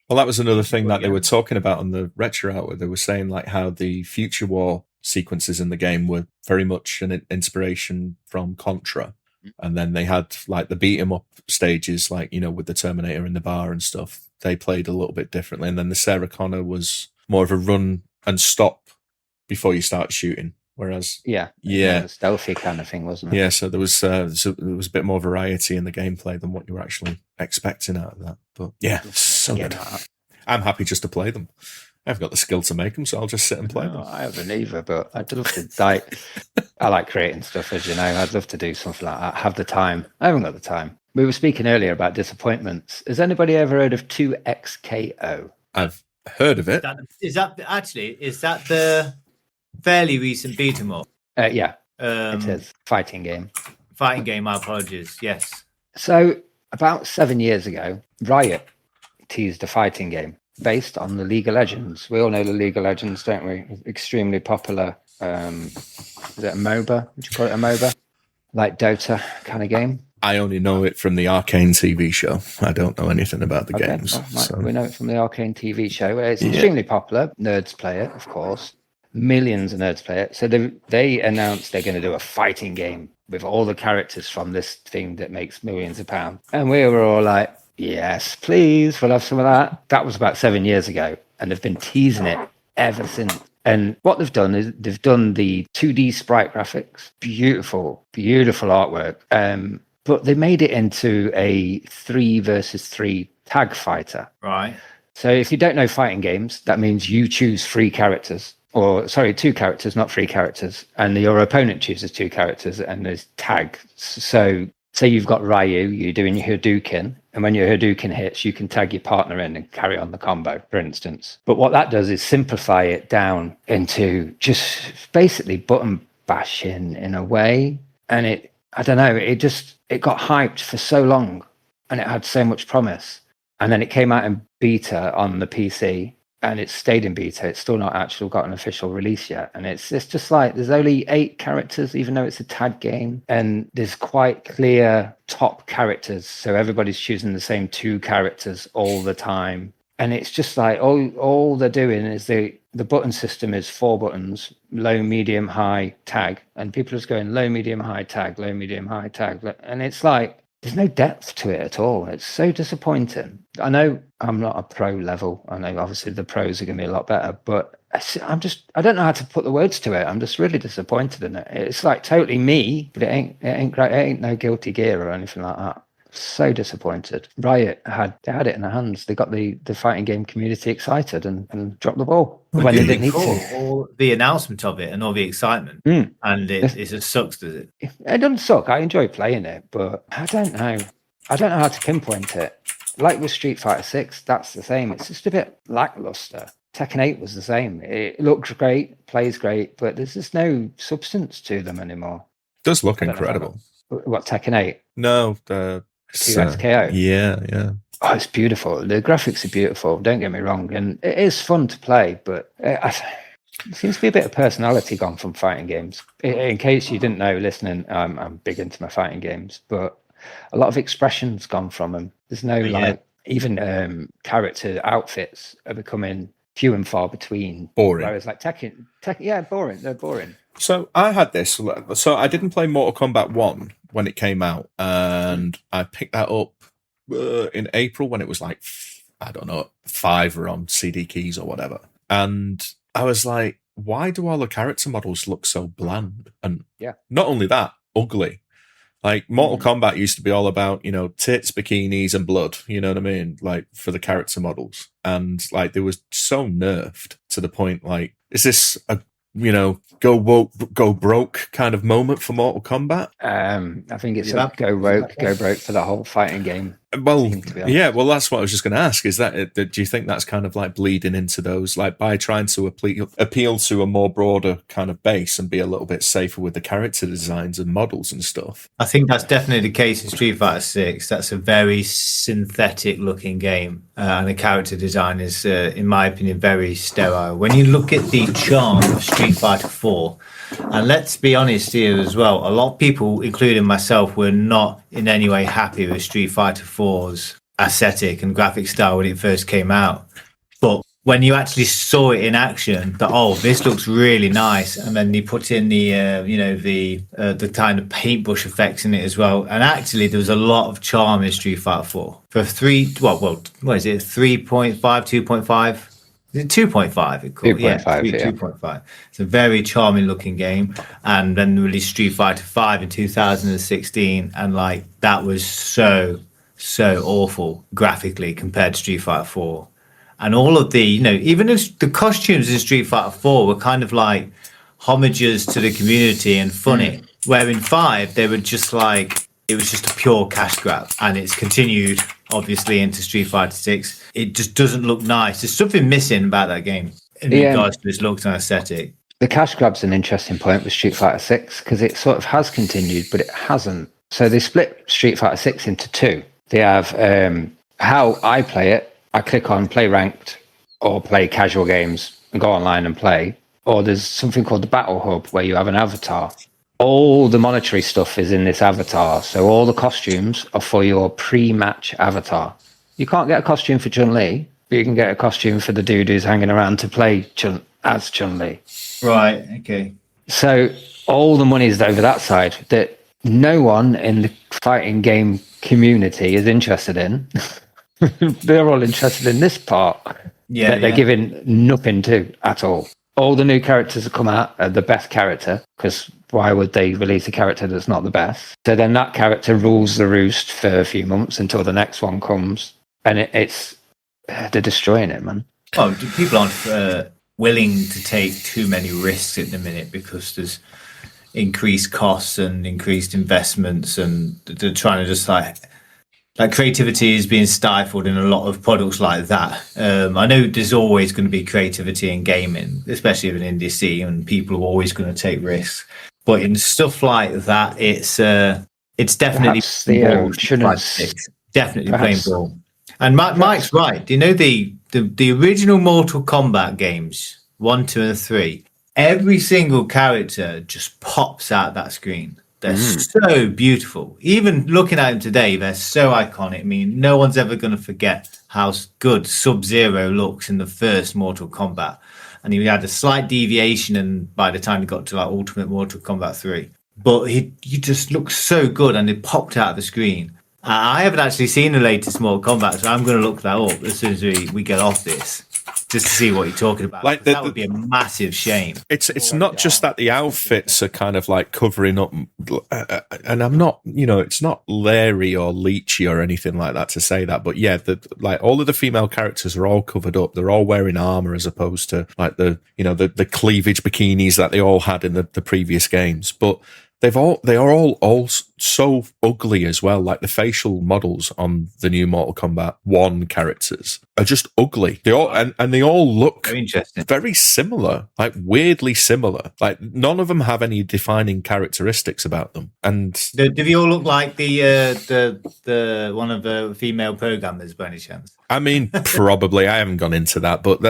Well, that was another thing that they were talking about on the Retro Hour. They were saying like how the Future War sequences in the game were very much an inspiration from Contra. And then they had like the beat 'em up stages, like, with the Terminator in the bar and stuff. They played a little bit differently. And then the Sarah Connor was more of a run and stop before you start shooting. Whereas, a stealthy kind of thing, wasn't it? Yeah, so there was a bit more variety in the gameplay than what you were actually expecting out of that. But yeah, so good. I'm happy just to play them. I've got the skill to make them, so I'll just sit and play them. I haven't either, but I'd love to. I like creating stuff, as you know. I'd love to do something like that. Have the time. I haven't got the time. We were speaking earlier about disappointments. Has anybody ever heard of 2XKO? I've heard of it. Is that the fairly recent beat 'em up? Yeah, it is. Fighting game. Fighting game, my apologies. Yes. So about 7 years ago, Riot teased a fighting game based on the League of Legends. We all know the League of Legends, don't we? Extremely popular. Is it a MOBA? Would you call it a MOBA? Like Dota kind of game? I only know it from the Arcane TV show. I don't know anything about the games. We know it from the Arcane TV show. It's extremely popular. Nerds play it, of course. Millions of nerds play it. So they announced they're going to do a fighting game with all the characters from this thing that makes millions of pounds. And we were all like, yes, please, we'll have some of that. That was about 7 years ago. And they've been teasing it ever since. And what they've done is they've done the 2D sprite graphics. Beautiful, beautiful artwork. But they made it into a 3 versus 3 tag fighter. Right. So if you don't know fighting games, that means you choose 3 characters. 2 characters, not 3 characters. And your opponent chooses 2 characters and there's tag. So say you've got Ryu, you're doing your Hadouken. And when your Hadouken hits, you can tag your partner in and carry on the combo, for instance. But what that does is simplify it down into just basically button bashing in a way. And it got hyped for so long and it had so much promise. And then it came out in beta on the PC. and it's stayed in beta. It's still not actually got an official release yet. And it's just like there's only 8 characters, even though it's a tag game. And there's quite clear top characters. So everybody's choosing the same 2 characters all the time. And it's just like all they're doing is the button system is 4 buttons, low, medium, high, tag. And people are just going low, medium, high, tag, low, medium, high, tag. And it's like, there's no depth to it at all. It's so disappointing. I know I'm not a pro level. I know obviously the pros are going to be a lot better, but I don't know how to put the words to it. I'm just really disappointed in it. It's like totally me, but it ain't great. It ain't no Guilty Gear or anything like that. So disappointed. Riot had it in their hands. They got the fighting game community excited and dropped the ball when they didn't need to. All the announcement of it and all the excitement, and it just sucks, does it? It doesn't suck. I enjoy playing it, but I don't know. I don't know how to pinpoint it. Like with Street Fighter 6, that's the same. It's just a bit lackluster. Tekken 8 was the same. It looks great, plays great, but there's just no substance to them anymore. It does look incredible. What, Tekken 8? No, the 2XKO. Yeah. Oh, it's beautiful. The graphics are beautiful. Don't get me wrong, and it is fun to play. But it seems to be a bit of personality gone from fighting games. In case you didn't know, listening, I'm big into my fighting games, but a lot of expression's gone from them. There's no even character outfits are becoming few and far between. Boring. Whereas like Tekken, yeah, boring. They're boring. So I had this. So I didn't play Mortal Kombat 1 when it came out, and I picked that up in April when it was like, I don't know, $5 on CD keys or whatever. And I was like, why do all the character models look so bland? And not only that, ugly. Like Mortal Kombat used to be all about, tits, bikinis, and blood. You know what I mean? Like for the character models, and like they was so nerfed to the point. Like, is this a go woke, go broke kind of moment for Mortal Kombat? I think it's a go woke, go broke for the whole fighting game. Well, well, that's what I was just going to ask. Is that do you think that's kind of like bleeding into those, like by trying to appeal to a more broader kind of base and be a little bit safer with the character designs and models and stuff? I think that's definitely the case in Street Fighter 6. That's a very synthetic looking game, and the character design is, in my opinion, very sterile. When you look at the charm of Street Fighter 4, and let's be honest here as well, a lot of people, including myself, were not in any way happy with Street Fighter 4's aesthetic and graphic style when it first came out. But when you actually saw it in action, this looks really nice, and then you put in the kind of paintbrush effects in it as well. And actually, there was a lot of charm in Street Fighter 4 for what is it? 3.5, 2.5. Is it 2.5? 2.5. It's a very charming looking game. And then released Street Fighter 5 in 2016, and like that was so awful graphically compared to Street Fighter 4. And all of the, even if the costumes in Street Fighter 4 were kind of like homages to the community and funny, where in 5 they were just like, it was just a pure cash grab, and it's continued obviously into Street Fighter 6. It just doesn't look nice. There's something missing about that game in regards to its looks and aesthetic. The cash grab's an interesting point with Street Fighter 6 because it sort of has continued, but it hasn't. So they split Street Fighter 6 into 2. They have how I play it. I click on play ranked or play casual games and go online and play. Or there's something called the Battle Hub where you have an avatar. All the monetary stuff is in this avatar. So all the costumes are for your pre-match avatar. You can't get a costume for Chun-Li, but you can get a costume for the dude who's hanging around to play as Chun-Li. Right, okay. So all the money's over that side that no one in the fighting game community is interested in. They're all interested in this part that they're giving nothing to at all. All the new characters that come out are the best character, because why would they release a character that's not the best? So then that character rules the roost for a few months until the next one comes, and they're destroying it, man. Oh, people aren't willing to take too many risks at the minute because there's increased costs and increased investments, and they're trying to just like creativity is being stifled in a lot of products like that. I know there's always going to be creativity in gaming, especially in indie scene, and people are always going to take risks. But in stuff like that, it's definitely definitely playing ball. And Mike's right. Do you know the the original Mortal Kombat games, 1, 2, and 3, every single character just pops out that screen. They're so beautiful. Even looking at them today, they're so iconic. I mean, no one's ever going to forget how good Sub-Zero looks in the first Mortal Kombat. And he had a slight deviation, and by the time he got to like Ultimate Mortal Kombat 3. But he just looks so good, and it popped out of the screen. I haven't actually seen the latest Mortal Kombat, so I'm going to look that up as soon as we get off this, just to see what you're talking about. Like that would be a massive shame. It's not just that the outfits are kind of like covering up, and I'm not, it's not Larry or Leechy or anything like that to say that, but yeah, like all of the female characters are all covered up. They're all wearing armor as opposed to like the cleavage bikinis that they all had in the previous games, but. They are all so ugly as well. Like the facial models on the new Mortal Kombat 1 characters are just ugly. They all and they all look very interesting, very similar, like weirdly similar. Like none of them have any defining characteristics about them. And do they all look like the one of the female programmers by any chance? I mean, probably. I haven't gone into that, but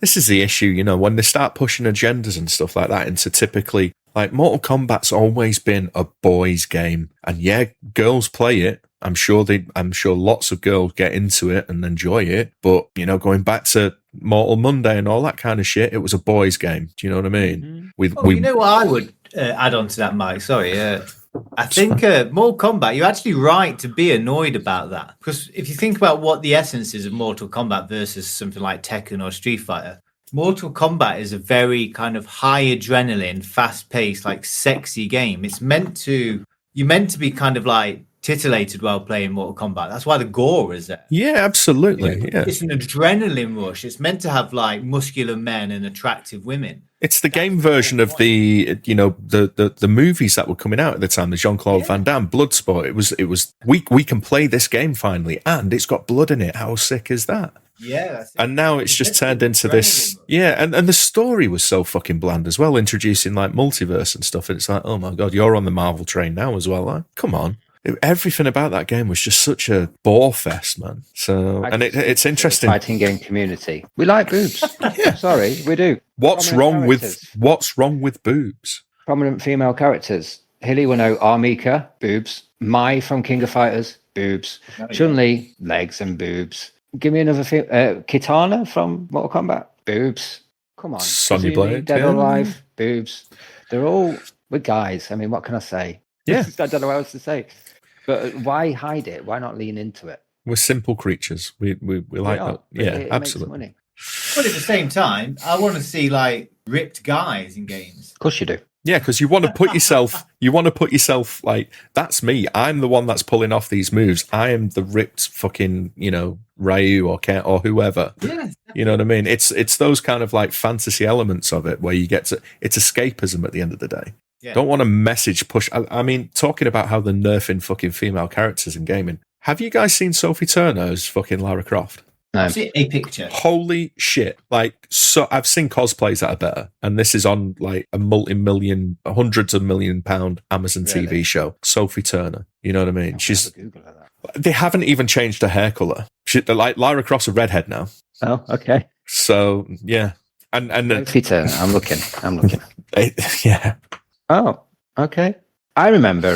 this is the issue. When they start pushing agendas and stuff like that into typically. Like, Mortal Kombat's always been a boys' game. And yeah, girls play it. I'm sure lots of girls get into it and enjoy it. But, going back to Mortal Monday and all that kind of shit, it was a boys' game. Do you know what I mean? Mm-hmm. You know what I would add on to that, Mike? Sorry. I think Mortal Kombat, you're actually right to be annoyed about that. Because if you think about what the essence is of Mortal Kombat versus something like Tekken or Street Fighter, Mortal Kombat is a very kind of high adrenaline, fast-paced, like sexy game. You're meant to be kind of like titillated while playing Mortal Kombat. That's why the gore is there. Yeah, absolutely. Yeah. It's an adrenaline rush. It's meant to have like muscular men and attractive women. It's the game version of the movies that were coming out at the time, the Jean-Claude Van Damme Bloodsport. It was we can play this game finally, and it's got blood in it. How sick is that? Yeah, that's it. And now it's just turned into this. Yeah, and the story was so fucking bland as well, introducing like multiverse and stuff. And it's like, oh my god, you're on the Marvel train now as well. Like, come on. Everything about that game was just such a bore fest, man. So, and it's interesting. Fighting game community. We like boobs. Yeah. Sorry, we do. What's wrong with boobs? Prominent female characters. Hilly will know Armika, boobs. Mai from King of Fighters, boobs. Chun-Li, legs and boobs. Give me another Kitana from Mortal Kombat, boobs. Come on. Sonya Blade, Dead or Alive, boobs. They're all with guys. I mean, what can I say? Yeah. I don't know what else to say. But why hide it? Why not lean into it? We're simple creatures. We like that. Yeah, it absolutely. Makes money. But at the same time, I want to see like ripped guys in games. Of course you do. Yeah, because you want to put yourself like, that's me. I'm the one that's pulling off these moves. I am the ripped fucking, Ryu or Kent or whoever. Yeah. You know what I mean? It's those kind of like fantasy elements of it where you get to, it's escapism at the end of the day. Yeah. Don't want a message push. I mean, talking about how they're nerfing fucking female characters in gaming. Have you guys seen Sophie Turner as fucking Lara Croft? No. I've seen a picture. Holy shit. Like, so I've seen cosplays that are better. And this is on like a hundreds of million pound Amazon TV show. Sophie Turner. You know what I mean? They haven't even changed her hair colour. They're like Lara Croft's a redhead now. Oh, okay. So, yeah. And Sophie Turner. I'm looking. Yeah. Oh, okay. I remember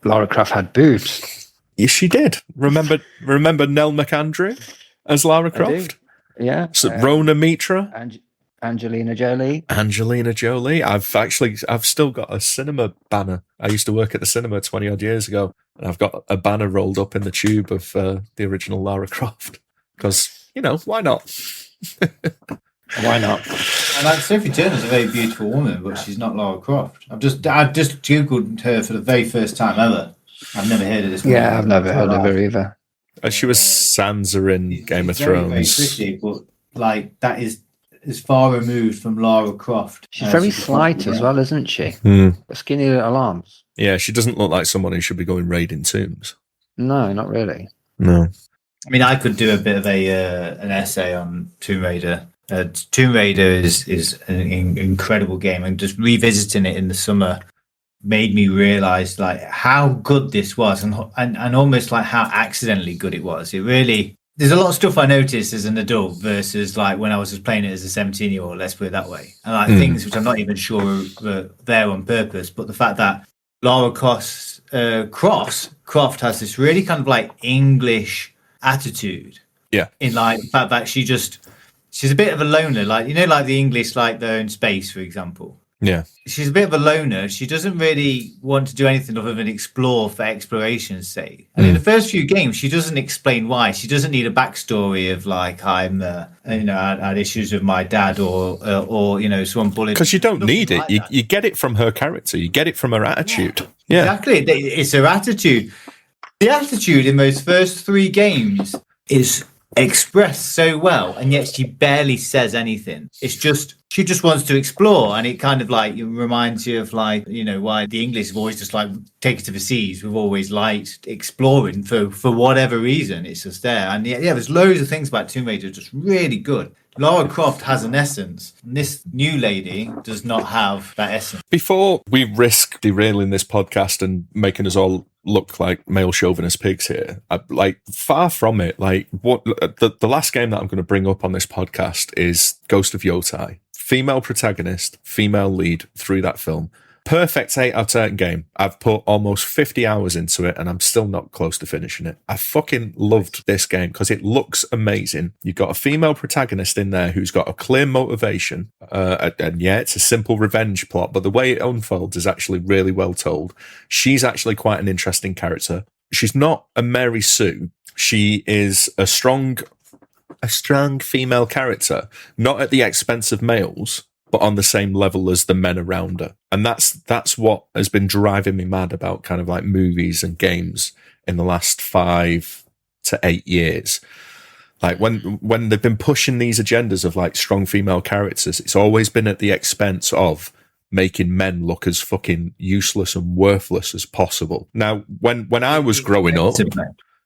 Lara Croft had boobs. Yes, she did. Remember Nell McAndrew as Lara Croft? Yeah. So Rona Mitra? Angelina Jolie. I've still got a cinema banner. I used to work at the cinema 20 odd years ago, and I've got a banner rolled up in the tube of the original Lara Croft. Because, why not? Why not? And like Sophie Turner's a very beautiful woman, but she's not Lara Croft. I've just googled her for the very first time ever. I've never heard of this woman. Yeah, I've never heard of her either. She was Sansa in Game of Thrones. Very pretty, but like that is as far removed from Lara Croft. She's very slight as well, isn't she? Skinny little arms. Yeah, she doesn't look like someone who should be going raiding tombs. No, not really. No. I mean, I could do a bit of an essay on Tomb Raider. Tomb Raider is an incredible game, and just revisiting it in the summer made me realize like how good this was, and almost like how accidentally good it was. It really there's a lot of stuff I noticed as an adult versus like when I was just playing it as a 17-year-old, let's put it that way. And like things which I'm not even sure were there on purpose, but the fact that Lara Croft has this really kind of like English attitude. Yeah. In like the fact that she's a bit of a loner, like, you know, like the English, like they're in space, for example. Yeah. She's a bit of a loner. She doesn't really want to do anything other than explore for exploration's sake. And in the first few games, she doesn't explain why. She doesn't need a backstory of like, I had issues with my dad or you know, someone bullied. Because you don't need it. Like You get it from her character. You get it from her attitude. Yeah. Exactly. It's her attitude. The attitude in those first 3 games is expressed so well, and yet she barely says anything. It's just she just wants to explore, and it kind of like reminds you of like, you know, why the English have always just like take us to the seas. We've always liked exploring for whatever reason. It's just there, and yeah, there's loads of things about Tomb Raider just really good. Lara Croft has an essence, and this new lady does not have that essence. Before we risk derailing this podcast and making us all look like male chauvinist pigs here, like far from it. Like what the last game that I'm going to bring up on this podcast is Ghost of Yotai. Female protagonist, female lead through that film. Perfect 8 out of 10 game. I've put almost 50 hours into it and I'm still not close to finishing it. I fucking loved this game because it looks amazing. You've got a female protagonist in there who's got a clear motivation. And yeah, it's a simple revenge plot, but the way it unfolds is actually really well told. She's actually quite an interesting character. She's not a Mary Sue. She is a strong female character, not at the expense of males, but on the same level as the men around her. And that's what has been driving me mad about kind of like movies and games in the last 5 to 8 years. Like when they've been pushing these agendas of like strong female characters, it's always been at the expense of making men look as fucking useless and worthless as possible. Now, when I was growing up,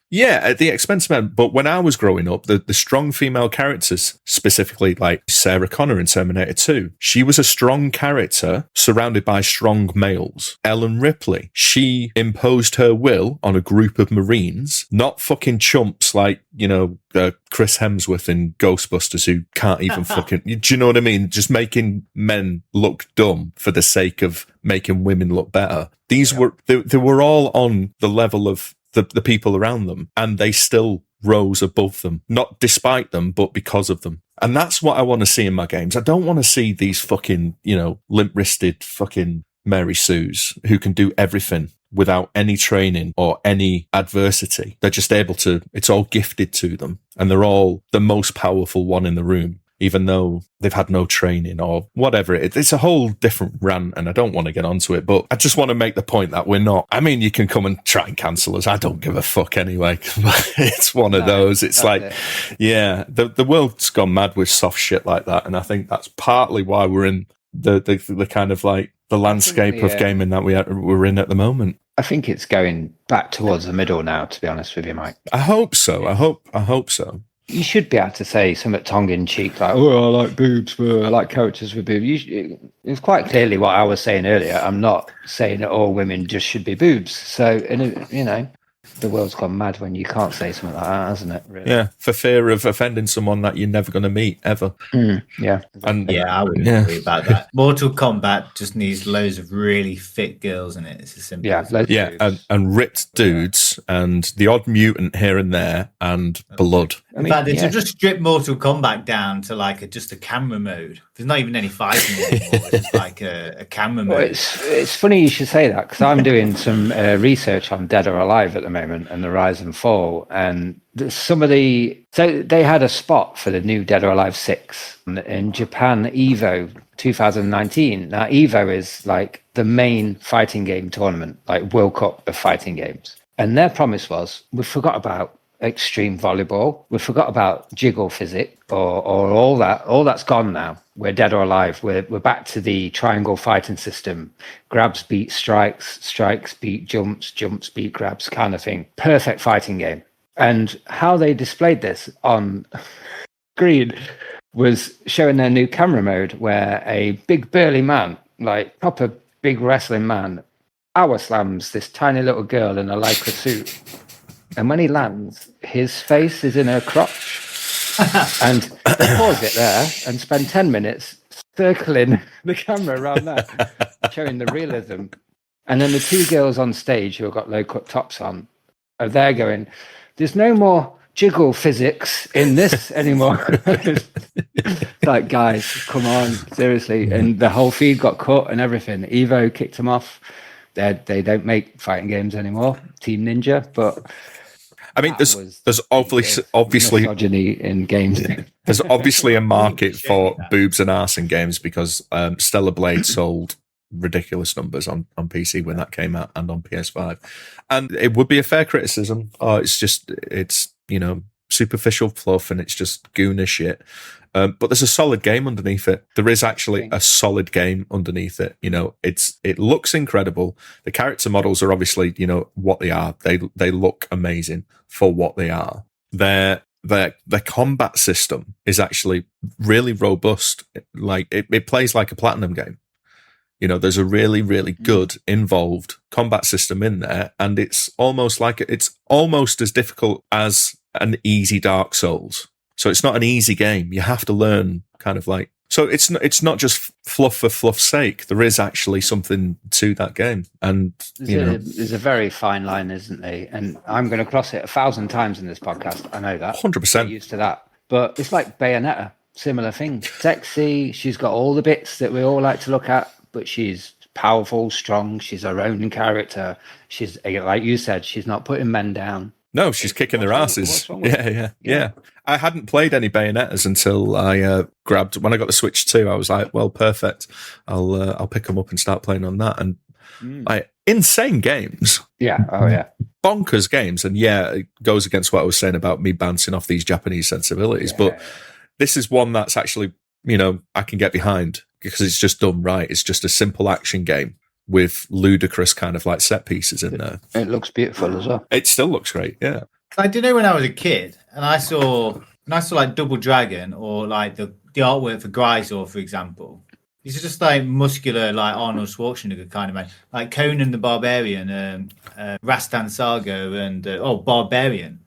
yeah, at the expense of men. But when I was growing up, the strong female characters, specifically like Sarah Connor in Terminator 2, she was a strong character surrounded by strong males. Ellen Ripley, she imposed her will on a group of Marines, not fucking chumps like, you know, Chris Hemsworth in Ghostbusters who can't even fucking, do you know what I mean? Just making men look dumb for the sake of making women look better. These were, they were all on the level of the people around them, and they still rose above them, not despite them, but because of them. And that's what I want to see in my games. I don't want to see these fucking, you know, limp-wristed fucking Mary Sues who can do everything without any training or any adversity. They're just able to, it's all gifted to them, and they're all the most powerful one in the room, even though they've had no training or whatever. It's a whole different rant, and I don't want to get onto it, but I just want to make the point that we're not, I mean, you can come and try and cancel us. I don't give a fuck anyway. It's one of those. It's like, yeah, the world's gone mad with soft shit like that. And I think that's partly why we're in the kind of like the landscape of gaming that we're in at the moment. I think it's going back towards the middle now, to be honest with you, Mike. I hope so. I hope so. You should be able to say something tongue-in-cheek, like, oh, I like boobs, I like characters with boobs. It's quite clearly what I was saying earlier. I'm not saying that all women just should be boobs. So, you know, the world's gone mad when you can't say something like that, hasn't it? Really? Yeah, for fear of offending someone that you're never going to meet, ever. Yeah. And yeah, I wouldn't agree about that. Mortal Kombat just needs loads of really fit girls in it. It's as simple as that. Yeah, and ripped dudes, and the odd mutant here and there, and blood. In fact, they should just strip Mortal Kombat down to like just a camera mode. There's not even any fighting anymore. It's just like a camera mode. Well, it's funny you should say that, because I'm doing some research on Dead or Alive at the moment and the rise and fall. And so they had a spot for the new Dead or Alive 6 in Japan Evo 2019. Now, Evo is like the main fighting game tournament, like World Cup of fighting games. And their promise was, we forgot about extreme volleyball. We forgot about jiggle physics or all that. All that's gone now. We're Dead or Alive. We're back to the triangle fighting system. Grabs beat strikes, strikes beat jumps, jumps beat grabs kind of thing. Perfect fighting game. And how they displayed this on screen was showing their new camera mode, where a big burly man, like proper big wrestling man, power slams this tiny little girl in a lycra suit. And when he lands, his face is in her crotch. And they pause it there and spend 10 minutes circling the camera around that, showing the realism. And then the two girls on stage who have got low-cut tops on are there going, there's no more jiggle physics in this anymore. Like, guys, come on, seriously. And the whole feed got cut and everything. Evo kicked them off. They don't make fighting games anymore, Team Ninja, but... I mean, there's obviously misogyny in games. There's obviously a market for boobs and arse in games because Stellar Blade sold ridiculous numbers on PC when that came out and on PS5, and it would be a fair criticism. It's superficial fluff and it's just goonish shit. But there's a solid game underneath it. There is actually a solid game underneath it. It looks incredible. The character models are obviously, what they are. They look amazing for what they are. Their combat system is actually really robust. Like it plays like a platinum game. There's a really, really good involved combat system in there, and it's almost as difficult as an easy Dark Souls. So it's not an easy game. You have to learn kind of like... So it's not just fluff for fluff's sake. There is actually something to that game. And, there's a very fine line, isn't there? And I'm going to cross it 1,000 times in this podcast. I know that. 100%. I'm used to that. But it's like Bayonetta. Similar thing. Sexy. She's got all the bits that we all like to look at, but she's powerful, strong. She's her own character. She's, like you said, she's not putting men down. No, she's kicking their asses. Yeah. I hadn't played any Bayonettas until I grabbed... When I got the Switch 2, I was like, well, perfect. I'll pick them up and start playing on that. And insane games. Yeah, oh yeah. Bonkers games. And it goes against what I was saying about me bouncing off these Japanese sensibilities. Yeah. But this is one that's actually, I can get behind because it's just done right. It's just a simple action game with ludicrous kind of like set pieces in there. It looks beautiful as well. It still looks great, yeah. I do know when I was a kid and I saw like Double Dragon or like the artwork for Grisor, for example. These are just like muscular, like Arnold Schwarzenegger kind of man. Like Conan the Barbarian, Rastan Sargo and Barbarian.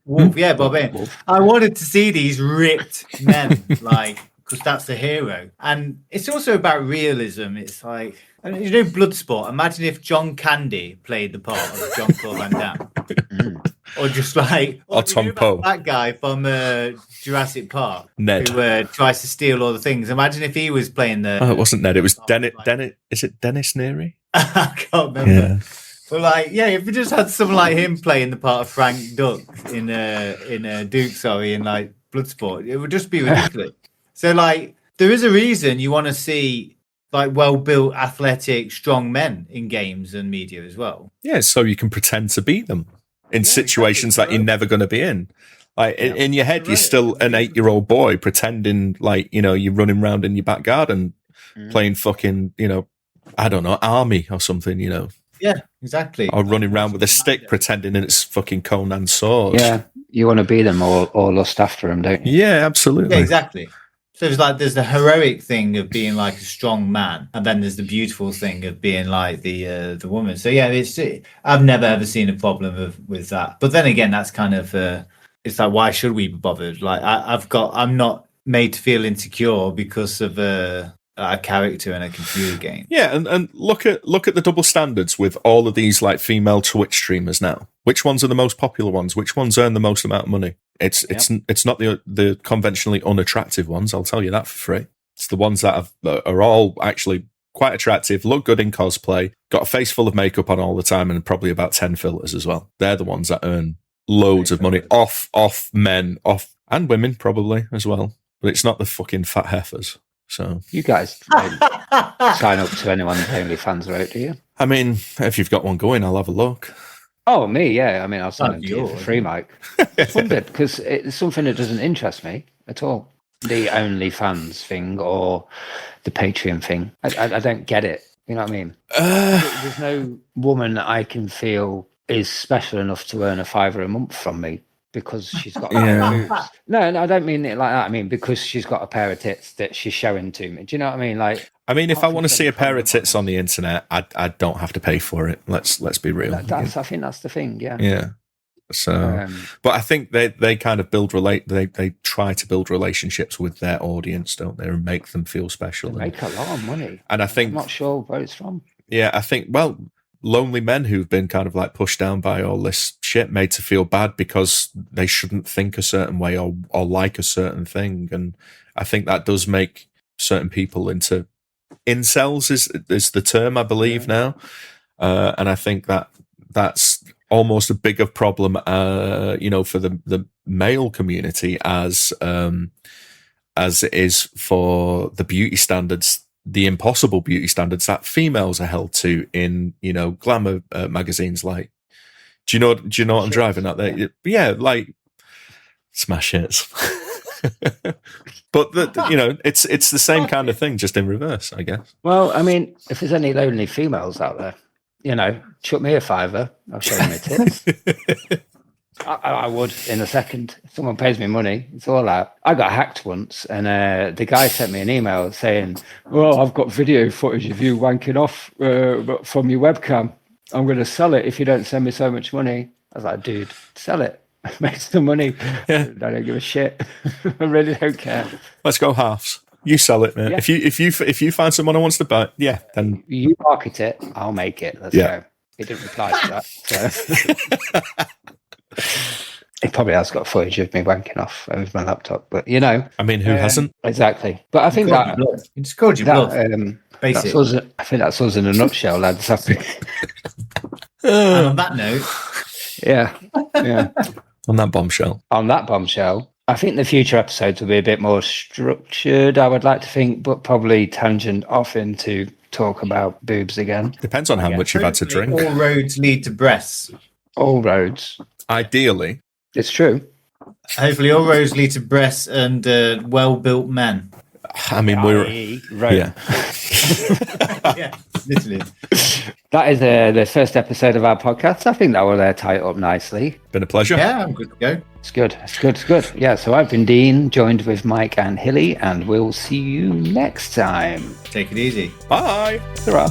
Wolf, yeah, Barbarian. Wolf. I wanted to see these ripped men, like, because that's the hero. And it's also about realism. It's like... Bloodsport. Imagine if John Candy played the part of John Claude Van Damme, or just like, or Tom Poe, that guy from Jurassic Park, Ned, who tries to steal all the things. Imagine if he was playing the. Oh, it wasn't Ned. It was Dennis. Is it Dennis Neary? I can't remember. Yeah. But if we just had someone like him playing the part of Frank Duck in Duke, in like Bloodsport, it would just be ridiculous. So there is a reason you want to see like well-built, athletic, strong men in games and media as well. Yeah, so you can pretend to beat them in situations that you're never going to be in. Like in your head, you're still an 8-year-old boy pretending like, you're running around in your back garden playing fucking, I don't know, army or something, Yeah, exactly. Or running around with a stick pretending it's fucking Conan's sword. Yeah, you want to be them or lust after them, don't you? Yeah, absolutely. Yeah, exactly. So it's like there's the heroic thing of being like a strong man, and then there's the beautiful thing of being like the woman. So yeah, I've never ever seen a problem with that. But then again, that's kind of it's like, why should we be bothered? Like I'm not made to feel insecure because of a character in a computer game. Yeah, and look at the double standards with all of these like female Twitch streamers now. Which ones are the most popular ones? Which ones earn the most amount of money? It's not the conventionally unattractive ones. I'll tell you that for free. It's the ones that are all actually quite attractive, look good in cosplay, got a face full of makeup on all the time, and probably about 10 filters as well. They're the ones that earn loads of money off men, and women probably as well. But it's not the fucking fat heifers. So you guys don't sign up to anyone's OnlyFans, right? Do you? I mean, if you've got one going, I'll have a look. Oh, me, yeah. I mean, I'll sign up to you for free, Mike. It's fun bit because it's something that doesn't interest me at all. The OnlyFans thing or the Patreon thing. I don't get it. You know what I mean? There's no woman that I can feel is special enough to earn $5 a month from me because she's got boobs. No, I don't mean it like that. I mean because she's got a pair of tits that she's showing to me. Do you know what I mean? Like, I mean, if I want to see a pair of tits on the internet, I don't have to pay for it. Let's be real. I think that's the thing. Yeah. Yeah. So, but I think they kind of they try to build relationships with their audience, don't they, and make them feel special. They make a lot of money. And I think I'm not sure where it's from. Yeah, I think lonely men who've been kind of like pushed down by all this shit made to feel bad because they shouldn't think a certain way or like a certain thing, and I think that does make certain people into incels is the term I believe now, and I think that's almost a bigger problem, for the male community as it is for the beauty standards, the impossible beauty standards that females are held to in, glamour magazines. Like, do you know what I'm driving at there? Yeah, like smash hits. But it's the same kind of thing, just in reverse, I guess. Well, I mean, if there's any lonely females out there, chuck me a $5, I'll show you my tits. I would in a second. If someone pays me money, it's all out. I got hacked once, and the guy sent me an email saying, "Well, I've got video footage of you wanking off from your webcam. I'm going to sell it if you don't send me so much money." I was like, "Dude, sell it. Make some money. Yeah. I don't give a shit. I really don't care. Let's go halves. You sell it, man. Yeah. If you find someone who wants to buy, then you market it. I'll make it. Let's go." He didn't reply to that. So. He probably has got footage of me wanking off with my laptop, but I mean, who hasn't? Exactly. But I think that it's called your blood. That's us, I think that's us in a nutshell, lads. And on that note, yeah. On that bombshell, I think the future episodes will be a bit more structured, I would like to think, but probably tangent off into talk about boobs again. Depends on how much you've had to drink. All roads lead to breasts. All roads. Ideally. It's true. Hopefully all roads lead to breasts and well-built men. I mean, we're... Right. Yeah, literally. That is the first episode of our podcast. I think that will tie it up nicely. Been a pleasure. Yeah, I'm good to go. It's good. Yeah, so I've been Dean, joined with Mike and Hilly, and we'll see you next time. Take it easy. Bye. Ta-ra.